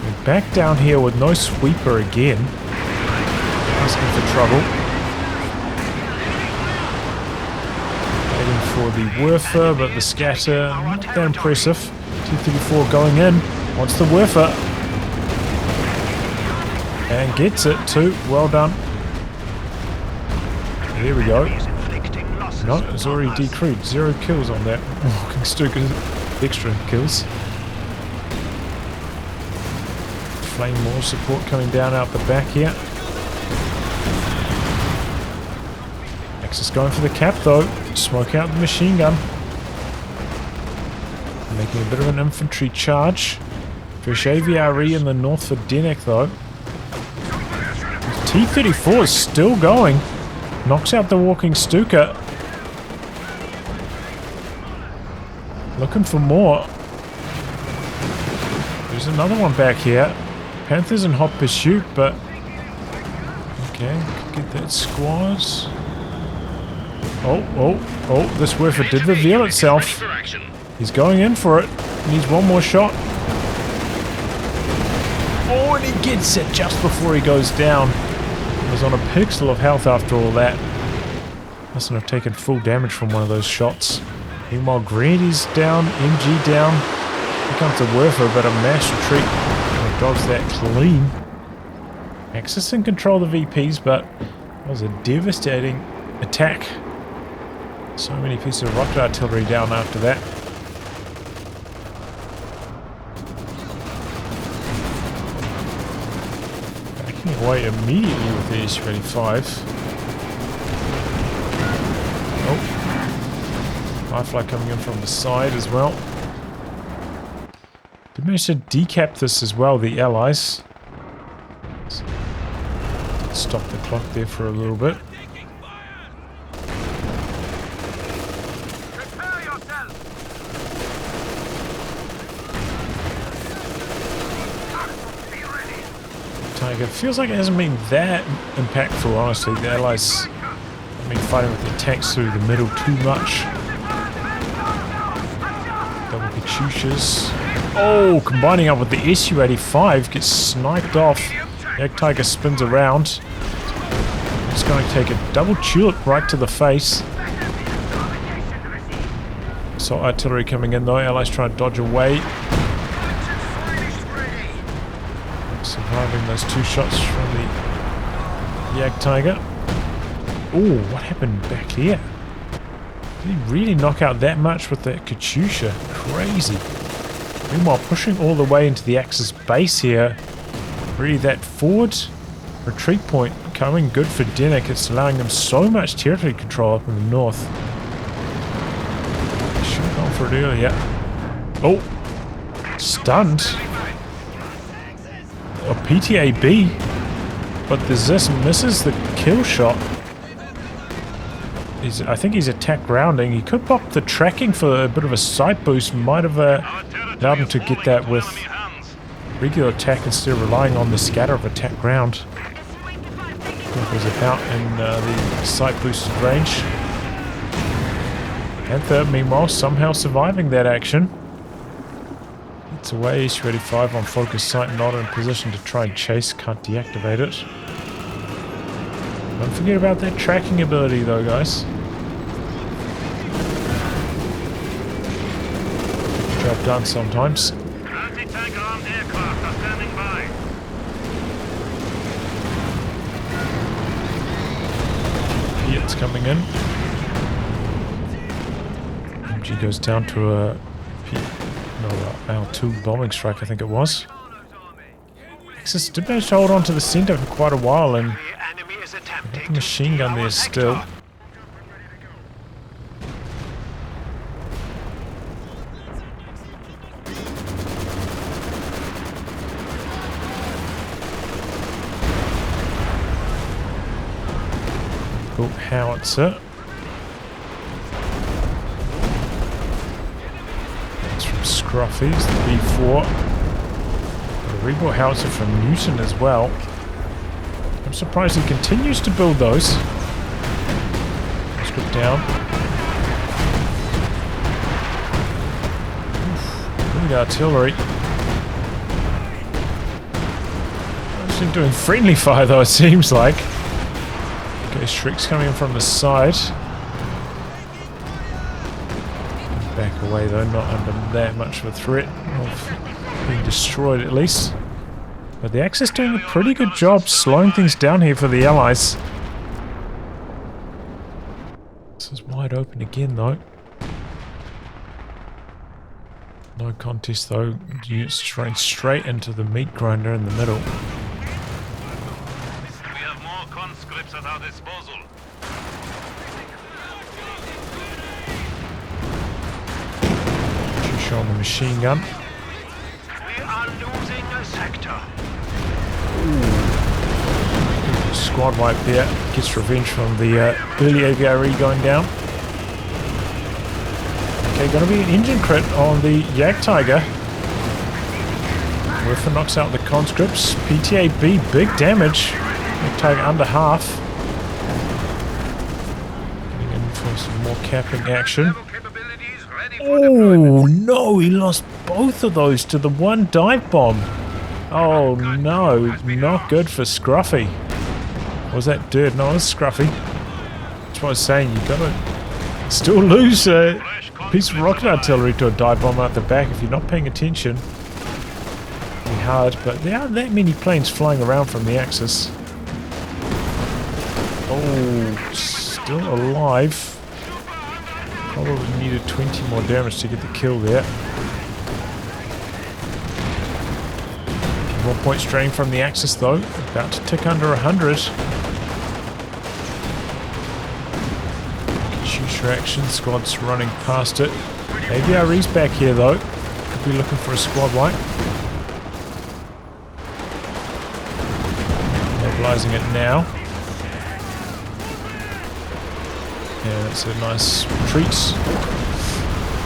We're back down here with no sweeper again. Asking for trouble. Waiting for the Werfer, but the scatter not that impressive. T-34 going in. Wants the Werfer. And gets it too. Well done. There we go. No, it's already decreed. 0 kills on that. Walking Stick extra kills. Flame more support coming down out the back here. Axis going for the cap though. Smoke out the machine gun. Making a bit of an infantry charge. Fresh AVRE in the north for Denick though. T-34 is still going. Knocks out the walking Stuka. Looking for more. There's another one back here. Panther's in hot pursuit, but... Okay, get that squaws. Oh, this Werfer did reveal itself. He's going in for it. Needs one more shot. Oh, and he gets it just before he goes down. He was on a pixel of health after all that. Mustn't have taken full damage from one of those shots. Meanwhile, Grandy's down, MG down. Here comes the Werfer, but a mass retreat dodges that clean. Axis in control of the VPs, but that was a devastating attack. So many pieces of rocket artillery down after that. Backing away immediately with the S-25. Oh. Firefly coming in from the side as well. Did manage to decap this as well, the Allies. Stop the clock there for a little bit. Tiger feels like it hasn't been that impactful, honestly. The Allies have been fighting with the tanks through the middle too much. Double Katyushas. Oh, combining up with the Su-85, gets sniped off. The Tiger spins around. It's going to take a double tulip right to the face. Assault artillery coming in though. Allies trying to dodge away. Surviving those two shots from the Tiger. Oh, what happened back here? Did he really knock out that much with that Katyusha? Crazy. Meanwhile, pushing all the way into the Axis base here. Really, that forward retreat point coming good for Dinnick. It's allowing them so much territory control up in the north. Should have gone for it earlier. Oh, stunned. A PTAB, but the Zis misses the kill shot. I think he's attack grounding. He could pop the tracking for a bit of a side boost. Might have allowed him to get that with regular attack instead of relying on the scatter of attack ground. What was about in the side boosted range. Panther, meanwhile, somehow surviving that action. It's away, Su-85 on focus sight, not in position to try and chase, can't deactivate it. Don't forget about that tracking ability though, guys. Job done sometimes. Anti-tank armed aircraft are standing by. It's coming in. MG goes down to a L2 bombing strike, I think it was. Axis did manage to hold on to the center for quite a while, and the machine gun there still. Cool howitzer. Scruffy, the B4. A rebuilt howitzer from Newton as well. I'm surprised he continues to build those. Script down. Oof, the artillery. Actually doing friendly fire though, it seems like. Okay, Shriek's coming in from the side. Back away though, not under that much of a threat of being destroyed at least. But the Axis doing a pretty good job slowing things down here for the Allies. This is wide open again though. No contest though, units trained straight into the meat grinder in the middle. We have more conscripts at our disposal. On the machine gun. We are losing a sector. squad wipe there. Gets revenge from the early AVRE going down. Okay, gonna be an engine crit on the Tiger. Werfer knocks out the conscripts. PTAB, big damage. Tiger under half. Getting in for some more capping action. Oh no, he lost both of those to the one dive bomb. Oh no, not good for Scruffy. Was that Dirt? No, it was Scruffy. That's what I was saying, you gotta still lose a piece of rocket artillery to a dive bomb out the back if you're not paying attention. Pretty hard, but there aren't that many planes flying around from the Axis. Oh, still alive. Probably needed 20 more damage to get the kill there. More points drained from the Axis though. About to tick under 100. Shooter action. Squad's running past it. AVRE's back here though. Could be looking for a squad wipe. Mobilizing it now. Yeah, that's a nice retreat.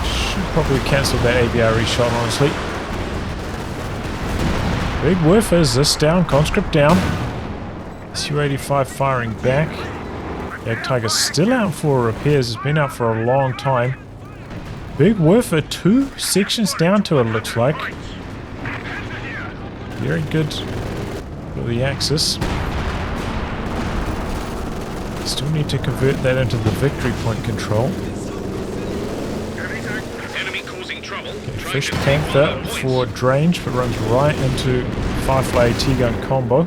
Should probably cancel that AVRE shot, honestly. Big whiff. Is this down? Conscript down. Su-85 firing back. Tiger's still out for repairs. It's been out for a long time. Big whiff. 2 sections down to it, looks like. Very good for the Axis. Still need to convert that into the victory point control. Okay, Fish Panther for Drange, but runs right into Firefly AT-gun combo.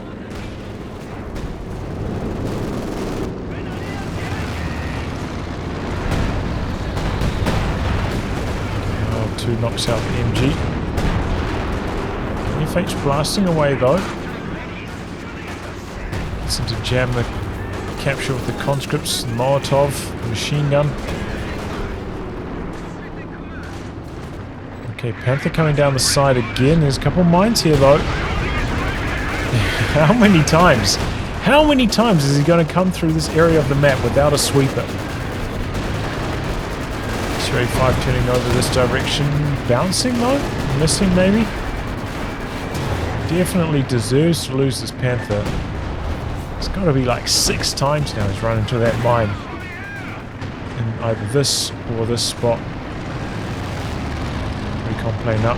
L2 knocks out the MG. FH blasting away though. Gets into jam the capture with the conscripts, Molotov, machine gun. Okay, Panther coming down the side again. There's a couple of mines here though. How many times? How many times is he going to come through this area of the map without a sweeper? Su-85 turning over this direction. Bouncing though? Missing maybe? Definitely deserves to lose this Panther. It's got to be like 6 times now he's run into that mine. In either this or this spot. Recon plane up.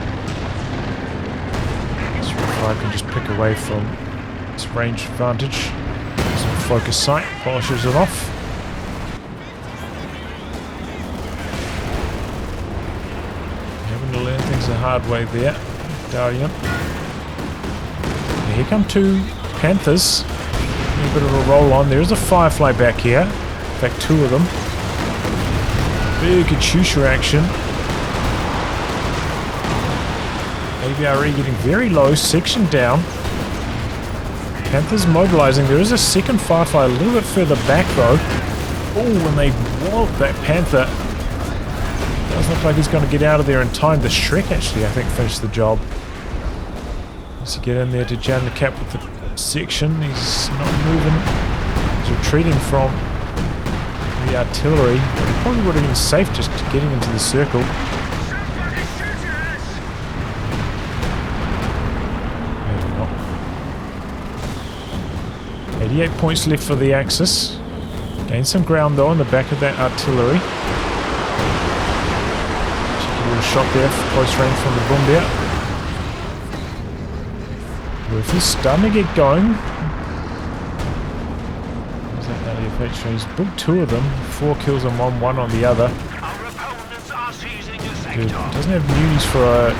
Su-85 can just pick away from its range advantage. Some focus sight, polishes it off. Having to learn things the hard way there. Daryun. Here come 2 Panthers. A bit of a roll on. There's a Firefly back here. In fact, 2 of them. Big Katyusha action. AVRE getting very low. Section down. Panthers mobilizing. There is a second Firefly a little bit further back though. Oh, when they wallop that Panther. Doesn't look like he's going to get out of there in time. The Shrek actually, I think, finished the job. Needs to get in there to jam the cap with the section. He's not moving. He's retreating from the artillery. But he probably would have been safe just getting into the circle. Maybe not. 88 points left for the Axis. Gain some ground though on the back of that artillery. Cheeky little shot there for close range from the Bombardier. Werfer's starting to get going. Where's that LFH? He's booked 2 of them. 4 kills on one on the other. Good. Doesn't have munis for a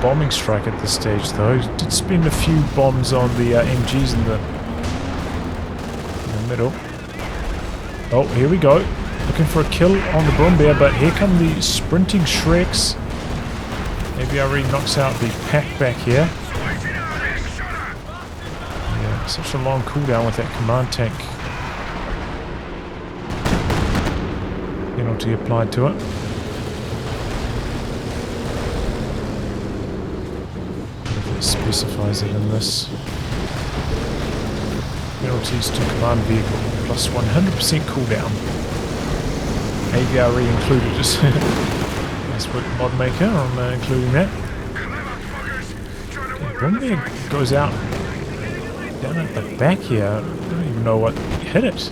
bombing strike at this stage though. He did spend a few bombs on the MGs in the middle. Oh, here we go. Looking for a kill on the Bombardier, but here come the sprinting Shreks. AVRE knocks out the pack back here. Such a long cooldown with that command tank penalty applied to it. If it specifies it in this. abilities to command vehicle, plus 100% cooldown. AVRE included. Nice work, mod maker, on including that. Okay, Brombeer goes out down at the back here. I don't even know what hit it.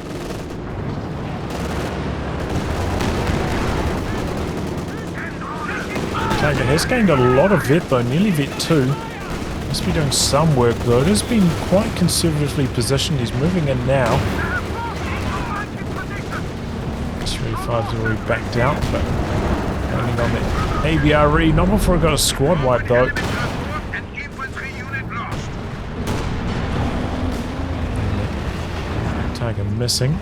Tiger has gained a lot of vet though, nearly vet 2. Must be doing some work though. It has been quite conservatively positioned. He's moving in now. 35's already backed out, but landing on the ABRE. Not before I got a squad wipe though. Tiger missing.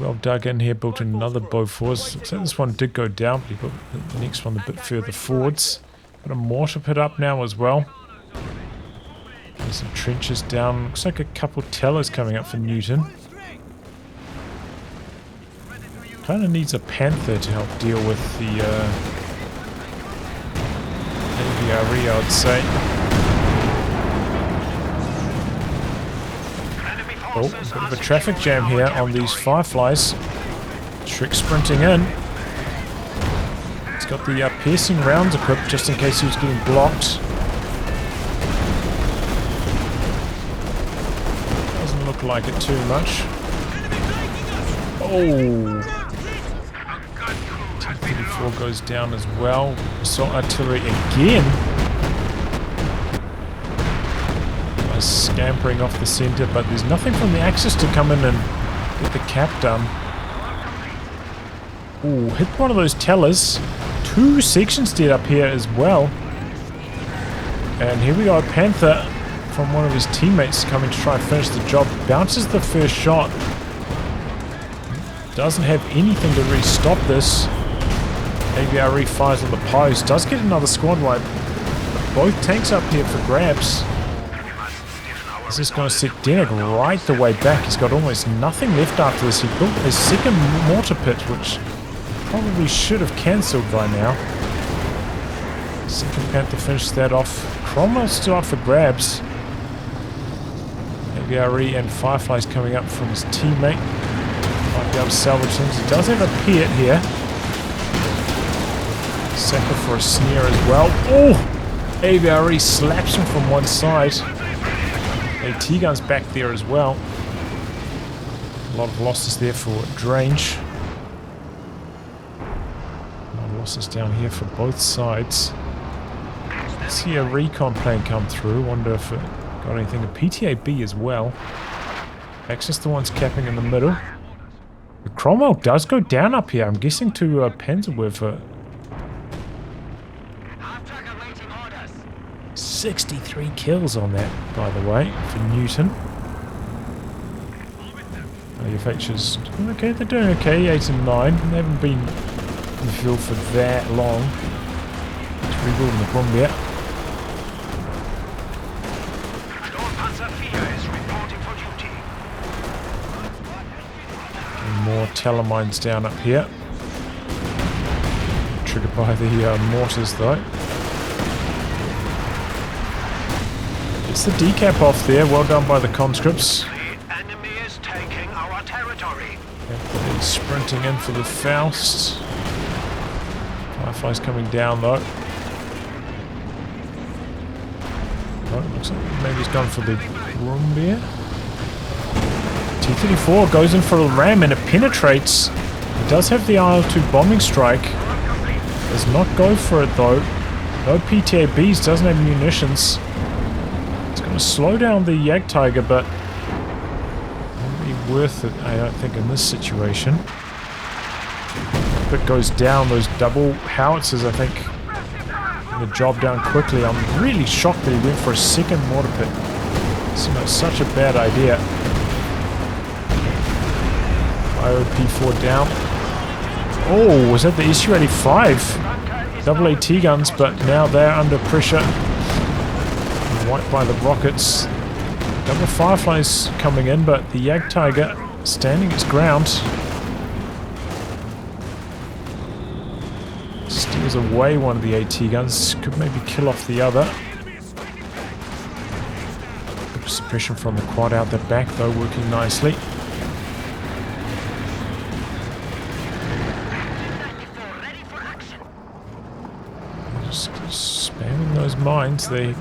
Well dug in here, built another Bofors. Looks like this one did go down, but he put the next one a bit further forwards. Got a mortar pit up now as well. There's some trenches down. Looks like a couple tellers coming up for Newton. Kind of needs a Panther to help deal with the AVRE, I would say. Oh, a bit of a traffic jam here on these Fireflies. Shrek sprinting in. He's got the piercing rounds equipped just in case he was getting blocked. Doesn't look like it too much. Oh! T-34 goes down as well. Assault artillery again. Scampering off the center, but there's nothing from the Axis to come in and get the cap done. Ooh, hit one of those tellers. 2 sections dead up here as well. And here we go, Panther from one of his teammates coming to try and finish the job. Bounces the first shot. Doesn't have anything to really stop this. AVRE fires on the post. Does get another squad wipe. Both tanks up here for grabs. Is this going to set Denik right the way back? He's got almost nothing left after this. He built a second mortar pit, which probably should have cancelled by now. Second Panther finishes that off. Cromwell's still up for grabs. AVRE and Fireflies coming up from his teammate. Might be able to salvage things. He does have a pit here. Saka for a snare as well. Oh! AVRE slaps him from one side. AT guns back there as well. A lot of losses there for Drange. A lot of losses down here for both sides. Let's see a recon plane come through. Wonder if it got anything. A PTAB as well. Access the ones capping in the middle. The Cromwell does go down up here. I'm guessing to Panzerwerfer. 63 kills on that, by the way, for Newton. UFHs, okay, they're doing okay, 8 and 9. They haven't been in the field for that long. Just rebuilding the Brombeer. More telemines down up here. Triggered by the mortars though. It's the decap off there, well done by the conscripts. The enemy is taking our territory. Yep, sprinting in for the Faust. Firefly's coming down though. Oh, looks like maybe he's gone for the Brombeer. T-34 goes in for a ram and it penetrates. He does have the IL-2 bombing strike. Does not go for it though. No PTABs, doesn't have munitions. Slow down the Jagdtiger, but won't be worth it, I don't think, in this situation. If it goes down, those double howitzers, I think, get the job done quickly. I'm really shocked that he went for a second mortar pit. It's such a bad idea. IOP4 down. Oh, was that the SU-85? Double AT guns, but now they're under pressure. Wiped by the rockets. Double Fireflies coming in, but the Jagdtiger standing its ground. Steers Pulls away one of the AT guns. Could maybe kill off the other. Bit of suppression from the quad out the back though, working nicely. Just spamming those mines. They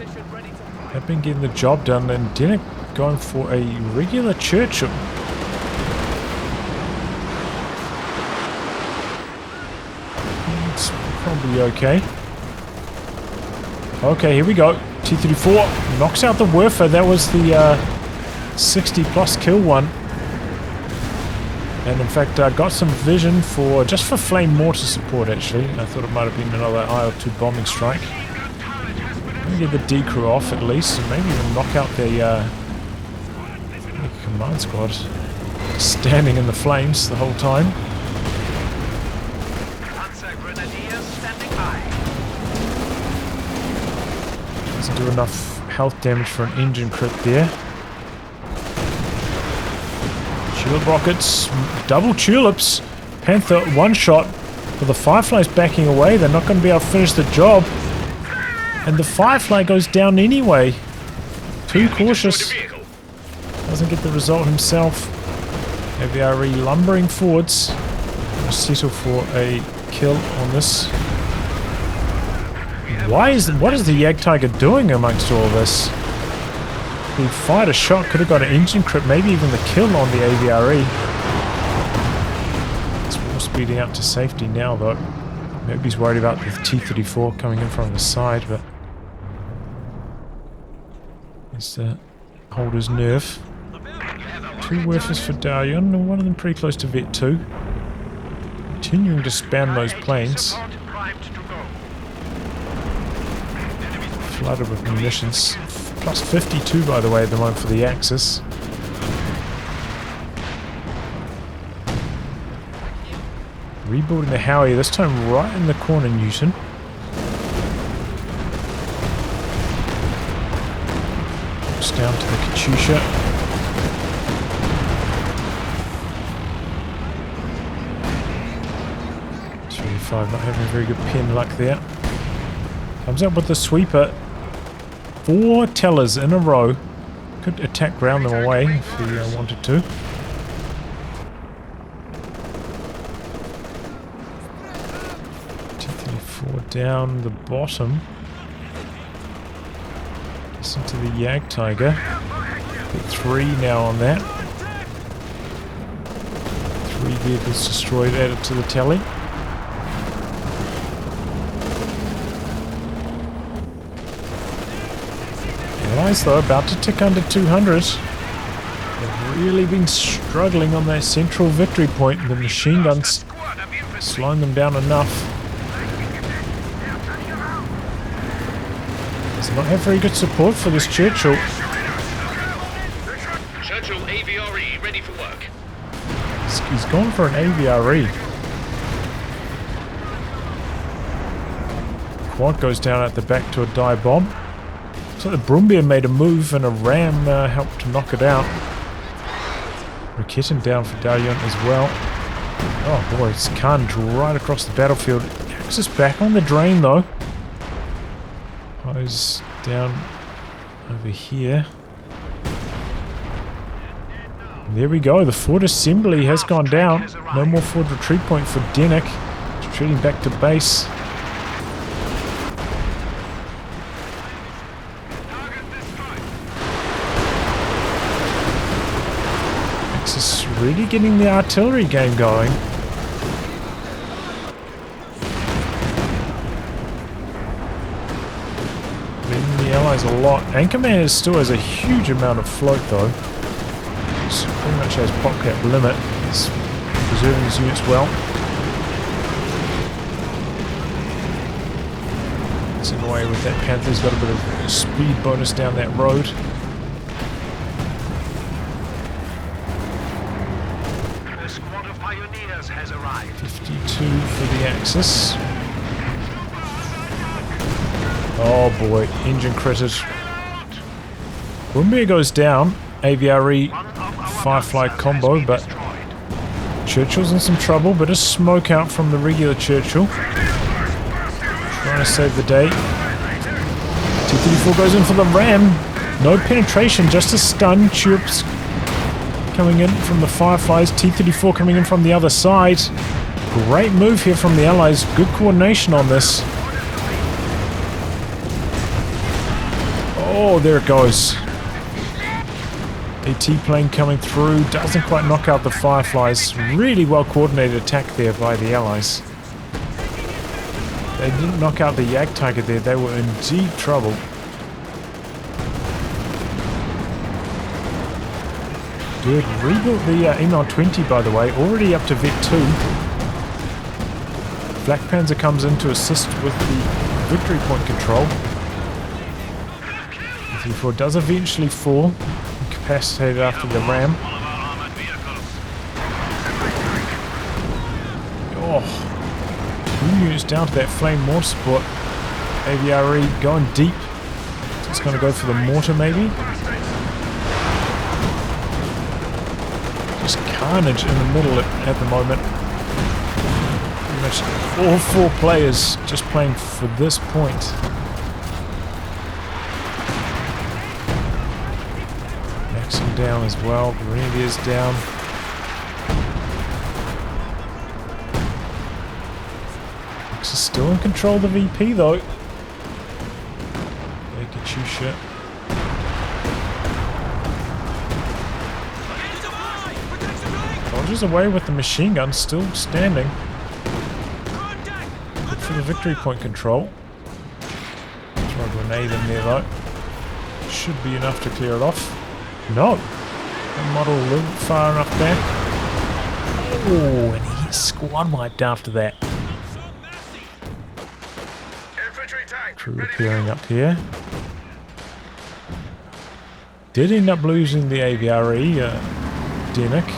have been getting the job done, and Drange going for a regular Churchill. It's probably okay. Okay, here we go. T-34 knocks out the Werfer. That was the 60 plus kill one. And in fact, got some vision for just for flame mortar support actually. I thought it might have been another IL-2 bombing strike. Maybe get the decrew off at least, and maybe even knock out the command squad. Standing in the flames the whole time. Doesn't do enough health damage for an engine crit there. Tulip rockets, double tulips. Panther one shot, but the Firefly's backing away. They're not going to be able to finish the job. And the Firefly goes down anyway. Too cautious. Doesn't get the result himself. AVRE lumbering forwards. I'll settle for a kill on this. What is the Jagdtiger doing amongst all this? He fired a shot, could have got an engine crit, maybe even the kill on the AVRE. It's more speeding up to safety now though. Maybe he's worried about the T-34 coming in from the side, but he's to hold his nerve. 2 Werfers for Daryun, and one of them pretty close to Vet 2. Continuing to spam those planes. Flooded with munitions. Plus 52 by the way at the moment for the Axis. Rebuilding the Howie, this time right in the corner, Newton. Looks down to the Katyusha. Not having very good pin luck there. Comes up with the sweeper. 4 tellers in a row. Could attack ground them away if he wanted to. T-34 down the bottom. Listen to the Jagdtiger. Get 3 now on that. 3 vehicles destroyed, added to the tally. Allies though about to tick under 200. They've really been struggling on that central victory point. The machine guns slowing them down enough. Does not have very good support for this Churchill. Churchill AVRE ready for work. He's gone for an AVRE. Quad goes down at the back to a die bomb. So the Brumbier made a move and a ram helped to knock it out. Raketen down for Daryun as well. Oh boy, it's carnage right across the battlefield. Axis back on the drain though. Hose down over here. And there we go, the Ford assembly has gone down. No more Ford retreat point for Drange. Retreating back to base. Really getting the artillery game going. Beating the Allies a lot. Anchorman still has a huge amount of float though. It's pretty much has pop cap limit. It's preserving his units well. It's in a way with that Panther's got a bit of speed bonus down that road. Has arrived. 52 for the Axis. Oh boy, engine critted. Brumbier goes down. AVRE Firefly combo, but Churchill's in some trouble. Bit of smoke out from the regular Churchill. trying to save the day. T-34 goes in for the ram. No penetration, just a stun. Chirps coming in from the Fireflies. T-34 coming in from the other side. Great move here from the Allies. Good coordination on this. Oh, there it goes. AT plane coming through. Doesn't quite knock out the Fireflies. Really well coordinated attack there by the Allies. They didn't knock out the Jagdtiger there. They were in deep trouble. Good. Rebuilt the ML20, by the way. Already up to Vet 2. Black Panzer comes in to assist with the victory point control. T-34 does eventually fall. Incapacitated after the ram. Oh. 2 units down to that flame mortar support. AVRE going deep. Just going to go for the mortar maybe. Just carnage in the middle at the moment. Pretty much all 4 players just playing for this point. Maxim down as well. Grenadiers down. Max is still in control of the VP though. Katyusha. Soldiers away with the machine gun still standing. Good for the victory point control. Throw a grenade in there though. Should be enough to clear it off. No! The model a little far enough back. Oh, and he gets squad wiped after that. Crew repairing up here. Did end up losing the AVRE, Denick.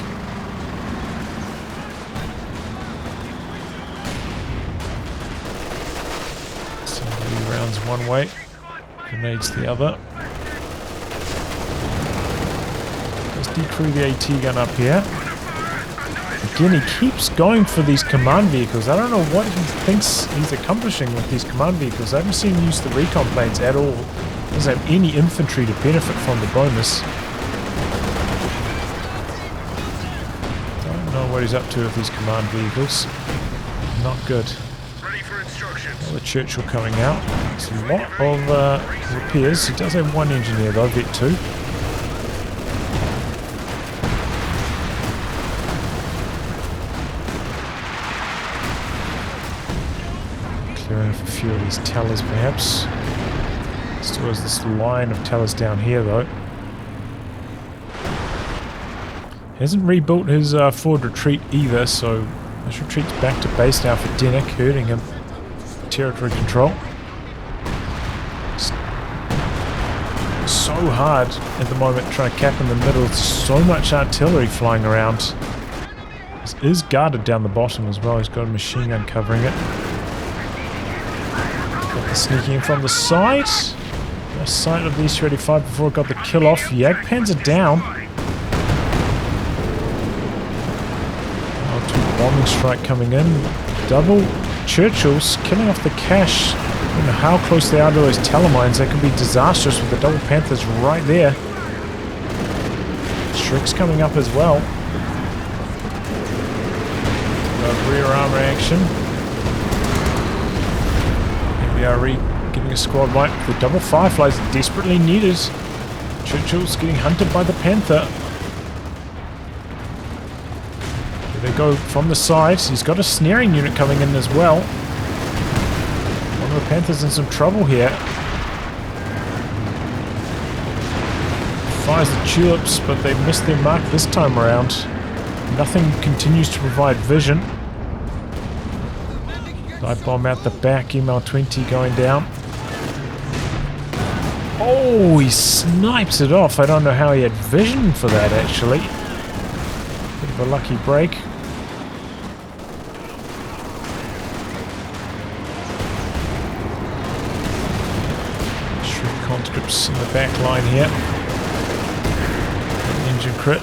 Rounds one way, grenades the other. Let's decrew the AT gun up here. Again, he keeps going for these command vehicles. I don't know what he thinks he's accomplishing with these command vehicles. I haven't seen him use the recon planes at all. Doesn't have any infantry to benefit from the bonus. Don't know what he's up to with these command vehicles. Not good. Another Churchill coming out. It's a lot of repairs. He does have 1 engineer though, Vet 2. Clearing off a few of these tellers perhaps. Still has this line of tellers down here though. Hasn't rebuilt his forward retreat either, so this retreat's back to base now for Denick, hurting him. Territory control. So hard at the moment trying to cap in the middle. So much artillery flying around. This is guarded down the bottom as well. He's got a machine gun covering it. Got the sneaking in from the side. Nice sight of the S-35 before it got the kill off. Jagdpanzer down. Oh, 2 bombing strike coming in. Double Churchills killing off the cash. I don't know how close they are to those telemines. They could be disastrous with the double Panthers right there. Shrek's coming up as well. Got rear armor action. MBRE getting a squad wipe. The double Fireflies desperately needed. Churchill's getting hunted by the Panther. They go from the sides. He's got a snaring unit coming in as well. One of the Panthers in some trouble here. Fires the tulips, but they missed their mark this time around. Nothing continues to provide vision. Dive bomb out the back. ML20 going down. Oh, he snipes it off. I don't know how he had vision for that actually. Bit of a lucky break. Conscripts in the back line here. Engine crit.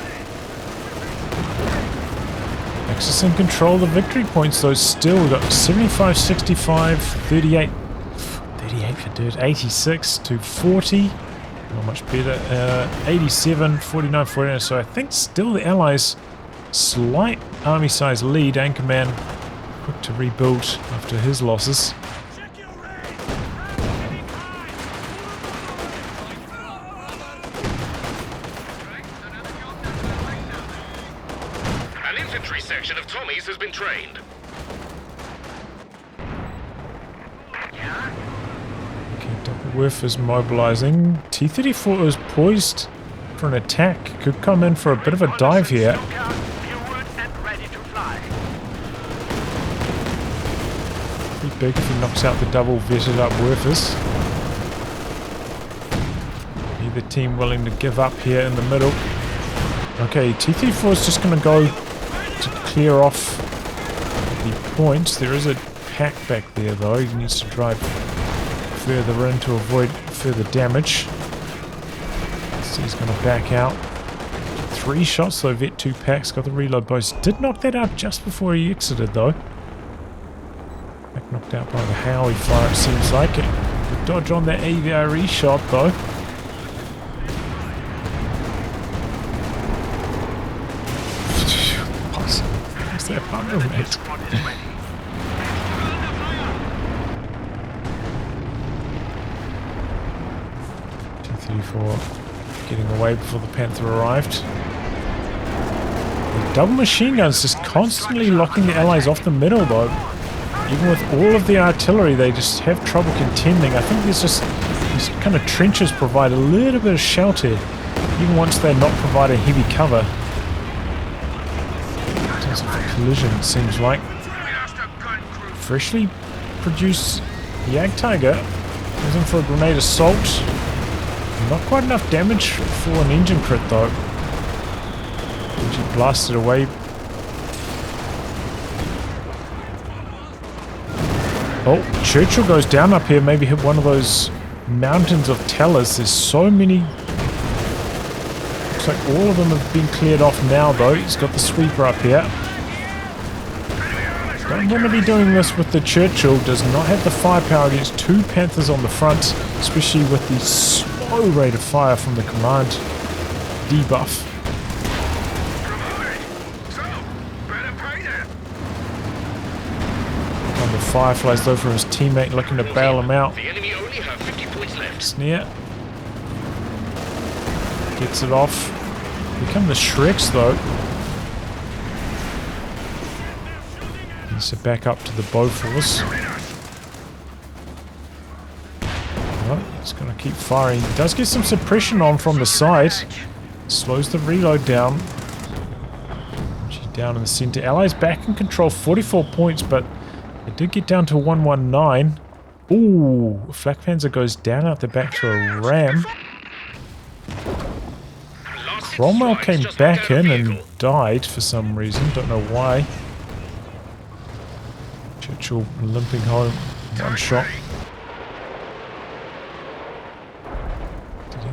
Axis in control of the victory points though still. We've got 75, 65, 38 did 86 to 40. Not much better. 87, 49, 49. So I think still the Allies slight army size lead. Anchorman quick to rebuild after his losses. An infantry section of Tommies has been trained. Double is mobilizing. T-34 is poised for an attack. Could come in for a bit of a dive here. Pretty big if he knocks out the double vetted up Werfers. Either team willing to give up here in the middle. Okay, T-34 is just going to go to clear off the points. There is a pack back there though. He needs to drive further in to avoid further damage. So he's going to back out. 3 shots though, vet 2 packs, got the reload bows. Did knock that out just before he exited though. Back knocked out by the Howie fire it seems like. Good dodge on that AVRE shot though. What's that bundle, mate? Getting away before the Panther arrived. The double machine guns just constantly locking the Allies off the middle though. Even with all of the artillery they just have trouble contending. I think there's just these kind of trenches provide a little bit of shelter even once they're not providing heavy cover. In terms of collision it seems like. Freshly produced Tiger goes in for a grenade assault. Not quite enough damage for an engine crit though. Which he blasted away. Oh, Churchill goes down up here. Maybe hit one of those mountains of tellers. There's so many. Looks like all of them have been cleared off now though. He's got the sweeper up here. Don't want to be doing this with the Churchill. Does not have the firepower against 2 Panthers on the front. Especially with the slow rate of fire from the command debuff. On the Fireflies though from his teammate looking to bail him out. The enemy only have 50 points left. Snare. Gets it off. Here come the Shreks though. Needs to back up to the Bofors. He's going to keep firing. He does get some suppression on from the side. Slows the reload down. She's down in the center. Allies back in control. 44 points, but it did get down to 119. Ooh, Flak Panzer goes down out the back to a ram. Cromwell came back in and died for some reason. Don't know why. Churchill limping home. 1 shot.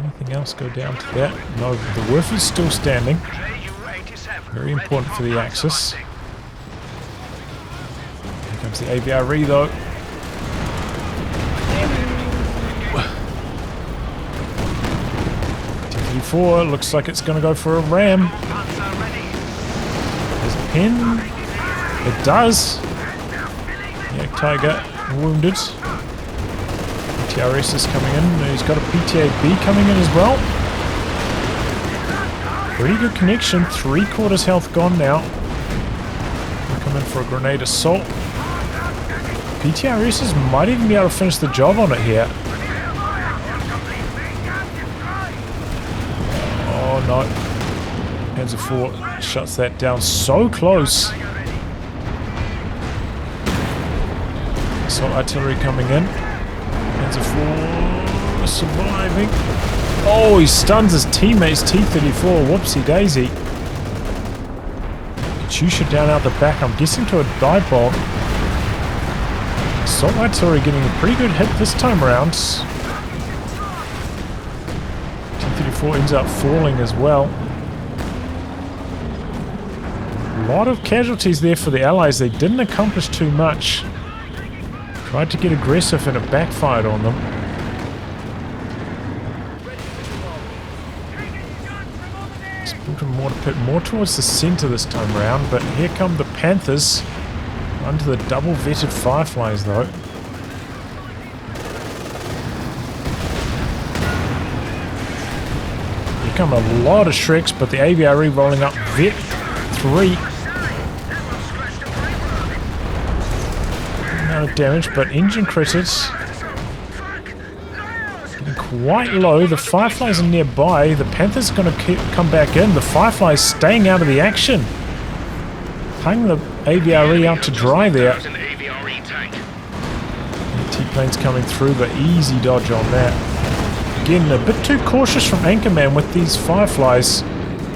Anything else go down to that? No, the Werf is still standing. Very important for the Axis. Here comes the AVRE though. T-34 looks like it's going to go for a ram. There's a pin. It does. Yeah, Tiger wounded. PTRS is coming in. He's got a PTA-B coming in as well. Pretty good connection. 3/4 health gone now. We'll come in for a grenade assault. PTRSs might even be able to finish the job on it here. Oh no. Panzer IV shuts that down so close. Assault artillery coming in. Panzer IV surviving. Oh, he stuns his teammates. T-34. Whoopsie daisy. Katyusha down out the back. I'm guessing to a dive bomb. Assault artillery getting a pretty good hit this time around. T-34 ends up falling as well. A lot of casualties there for the Allies. They didn't accomplish too much. Tried to get aggressive and it backfired on them. mortar pit more towards the center this time around, but here come the Panthers. Onto the double vetted Fireflies though. Here come a lot of Shreks, but the AVRE rolling up vet 3. No damage, but engine critted. Getting quite low. The Fireflies are nearby. The Panthers are going to come back in. The Fireflies staying out of the action. Hang the AVRE out to dry there. T-plane's coming through, but easy dodge on that. Again, a bit too cautious from Anchorman with these Fireflies.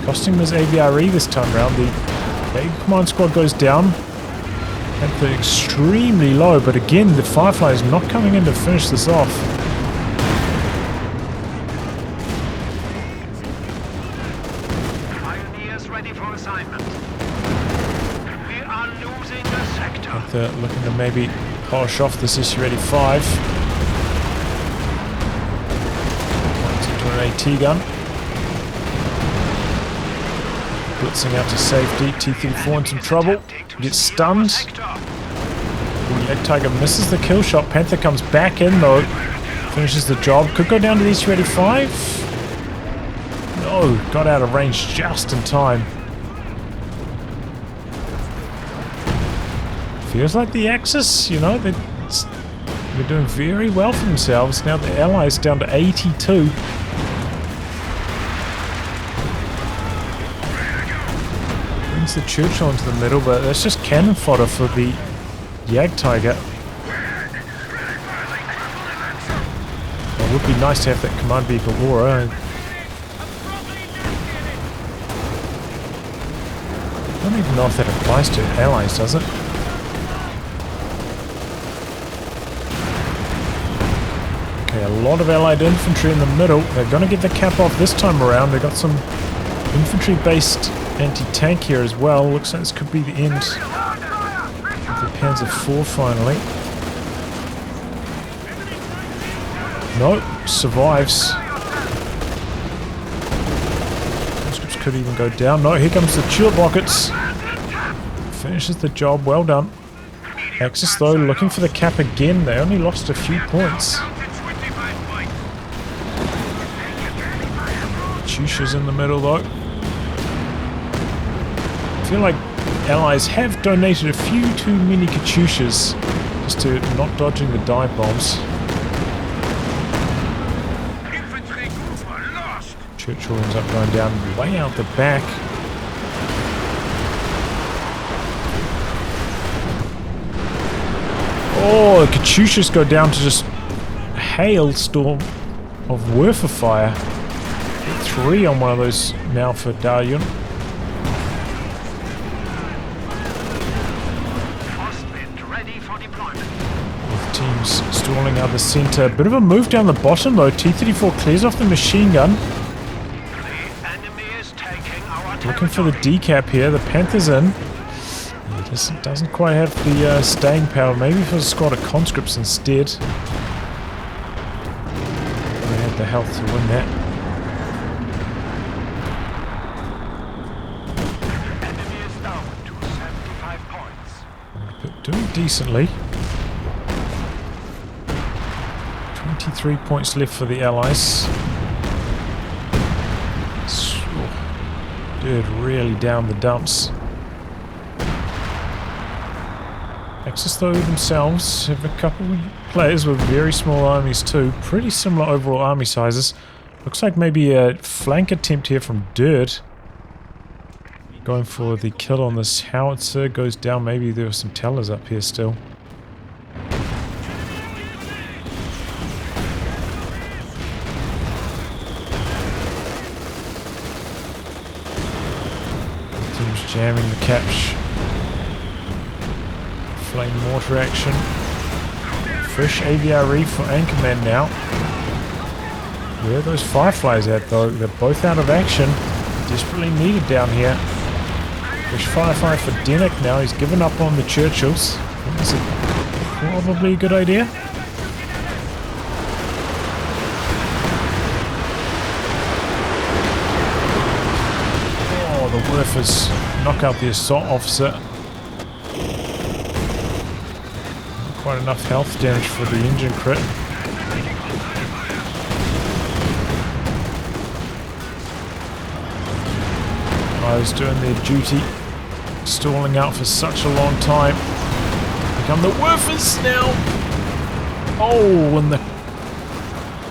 Costing him his AVRE this time around. The Jaeger command squad goes down. Panther extremely low, but again, the Firefly is not coming in to finish this off. Pioneers ready for assignment. We are losing the sector. Panther looking to maybe polish off this SU-85. Points into an AT gun. Blitzing out to safety. T-34 in some trouble. Gets stunned. The Tiger misses the kill shot. Panther comes back in though. Finishes the job. Could go down to the SU-85. No, got out of range just in time. Feels like the Axis, you know, they're doing very well for themselves. Now the Allies down to 82. Brings the Churchill into the middle, but that's just cannon fodder for the Tiger. It would be nice to have that command vehicle aura. I don't even know if that applies to Allies, does it? Okay, a lot of Allied infantry in the middle. They're going to get the cap off this time around. They've got some infantry-based anti-tank here as well. Looks like this could be the end of the Panzer IV finally. No, survives. Conscripts could even go down. No, here comes the tulip rockets. Finishes the job, well done. Axis though, looking for the cap again. They only lost a few points. Katyusha's in the middle though. I feel like Allies have donated a few too many Katyushas just to not dodging the dive bombs. Churchill ends up going down way out the back. Oh, the Katyushas go down to just a hailstorm of Werfer fire. 3 on one of those now for Daryun. Both teams stalling out the center. Bit of a move down the bottom though. T-34 clears off the machine gun. Looking for the decap here. The Panthers in. He doesn't quite have the staying power. Maybe for a squad of conscripts instead. They had the health to win that. But doing decently. 23 points left for the Allies. Dude, really down the dumps. Axis though themselves have a couple of players with very small armies too. Pretty similar overall army sizes. Looks like maybe a flank attempt here from Dirt. Going for the kill on this howitzer. Goes down. Maybe there were some tellers up here still. Jamming the catch. Flame mortar action. Fresh AVRE for Anchorman now. Where are those Fireflies at though? They're both out of action. Desperately needed down here. Fresh Firefly for Denick now. He's given up on the Churchills. Is it probably a good idea? Worfers knock out the assault officer. Not quite enough health damage for the engine crit. I was doing their duty, stalling out for such a long time. Here come the Worfers now! Oh, and the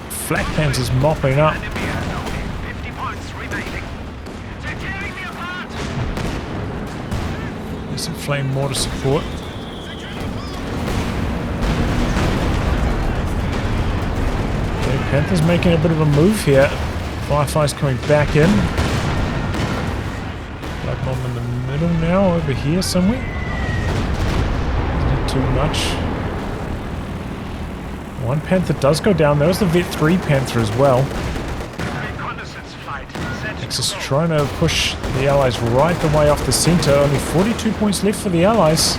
Flak Panzer's mopping up. There's some flame mortar support. Okay, Panther's making a bit of a move here. Firefly's coming back in. Blood bomb in the middle now, over here somewhere. Not too much. One Panther does go down. There was the Vet 3 Panther as well. Axis trying to push the Allies right the way off the center. Only 42 points left for the Allies.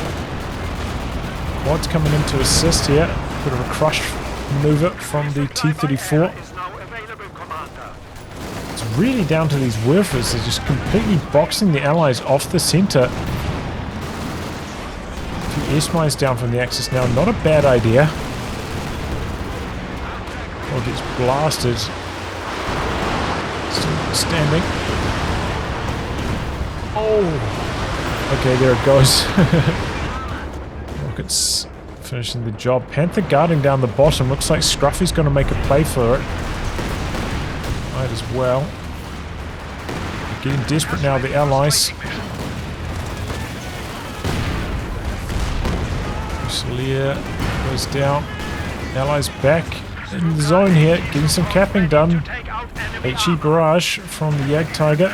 Quad's coming in to assist here. Bit of a crush maneuver from the T-34. It's really down to these Werfers. They're just completely boxing the Allies off the center. A few S-mines down from the Axis now. Not a bad idea. Oh, gets blasted. Still standing. Oh! Okay, there it goes. Rockets finishing the job. Panther guarding down the bottom. Looks like Scruffy's going to make a play for it. Might as well. Getting desperate now, the Allies. Ostheer goes down. Allies back in the zone here, getting some capping done. HE barrage from the Jagd Tiger.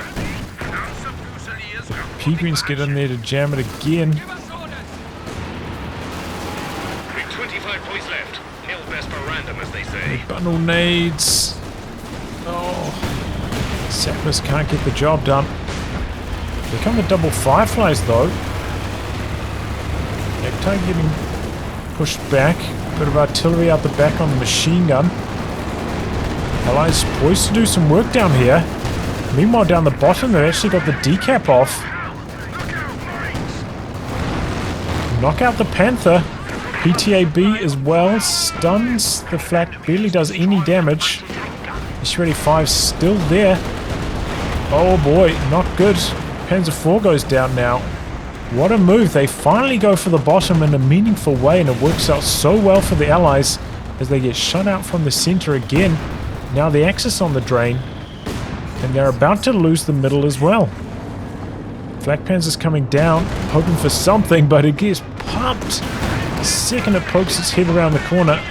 The P-Greens get in there to jam it again. 25 points left. Nil best for random, as they say. Bundle nades. Oh. Sappers can't get the job done. Here come the double Fireflies though. Jagd Tiger getting pushed back. Bit of artillery out the back on the machine gun. Allies poised to do some work down here. Meanwhile, down the bottom, they've actually got the decap off. Knock out the Panther. PTAB as well. Stuns the Flak. Barely does any damage. Shreddy 5's still there. Oh boy, not good. Panzer 4 goes down now. What a move. They finally go for the bottom in a meaningful way, and it works out so well for the Allies as they get shut out from the center again. Now the Axis on the drain, and they're about to lose the middle as well. Flak Panzer's coming down, hoping for something, but it gets pumped. The second it pokes its head around the corner,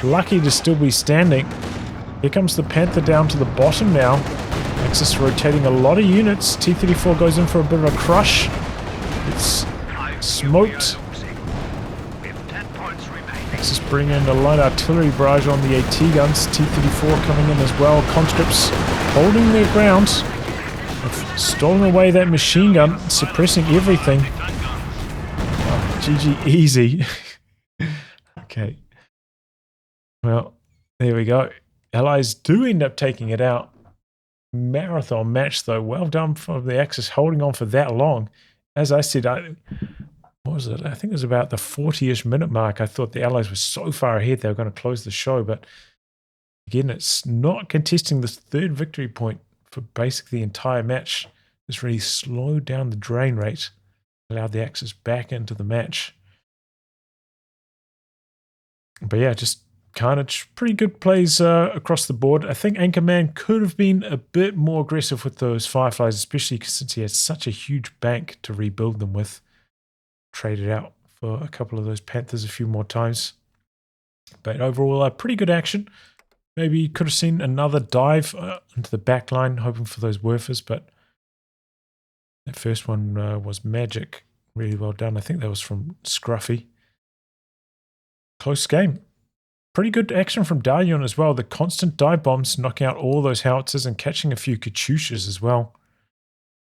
lucky to still be standing. Here comes the Panther down to the bottom now. Axis rotating a lot of units. T-34 goes in for a bit of a crush. It's smoked. Axis bring in a light artillery barrage on the AT guns. T-34 coming in as well. Conscripts holding their ground. They've stolen away that machine gun, suppressing everything. Oh, GG easy. Okay. Well, there we go. Allies do end up taking it out. Marathon match though. Well done from the Axis holding on for that long. As I said, what was it? I think it was about the 40-ish minute mark. I thought the Allies were so far ahead they were going to close the show. But again, it's not contesting this third victory point for basically the entire match. This really slowed down the drain rate, allowed the Axis back into the match. But yeah, just carnage. Pretty good plays across the board. I think Anchorman could have been a bit more aggressive with those Fireflies, especially since he had such a huge bank to rebuild them with. Traded out for a couple of those Panthers a few more times. But overall, pretty good action. Maybe you could have seen another dive into the back line, hoping for those Werfers, but that first one was magic. Really well done. I think that was from Scruffy. Close game. Pretty good action from Daryun as well. The constant dive bombs knocking out all those howitzers and catching a few Katyushas as well.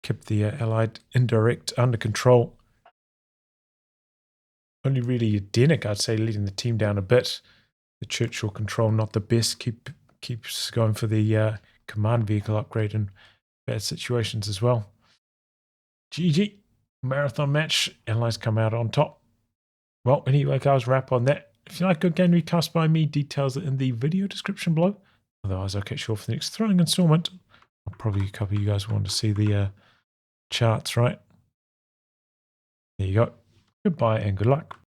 Kept the Allied indirect under control. Only really Denick, I'd say, leading the team down a bit. The Churchill control not the best. Keeps going for the command vehicle upgrade in bad situations as well. GG. Marathon match. Allies come out on top. Well, anyway, guys, wrap on that. If you like good game recast by me, details are in the video description below. Otherwise, I'll catch you all for the next throwing installment. Probably a couple of you guys want to see the charts, right? There you go. Goodbye and good luck.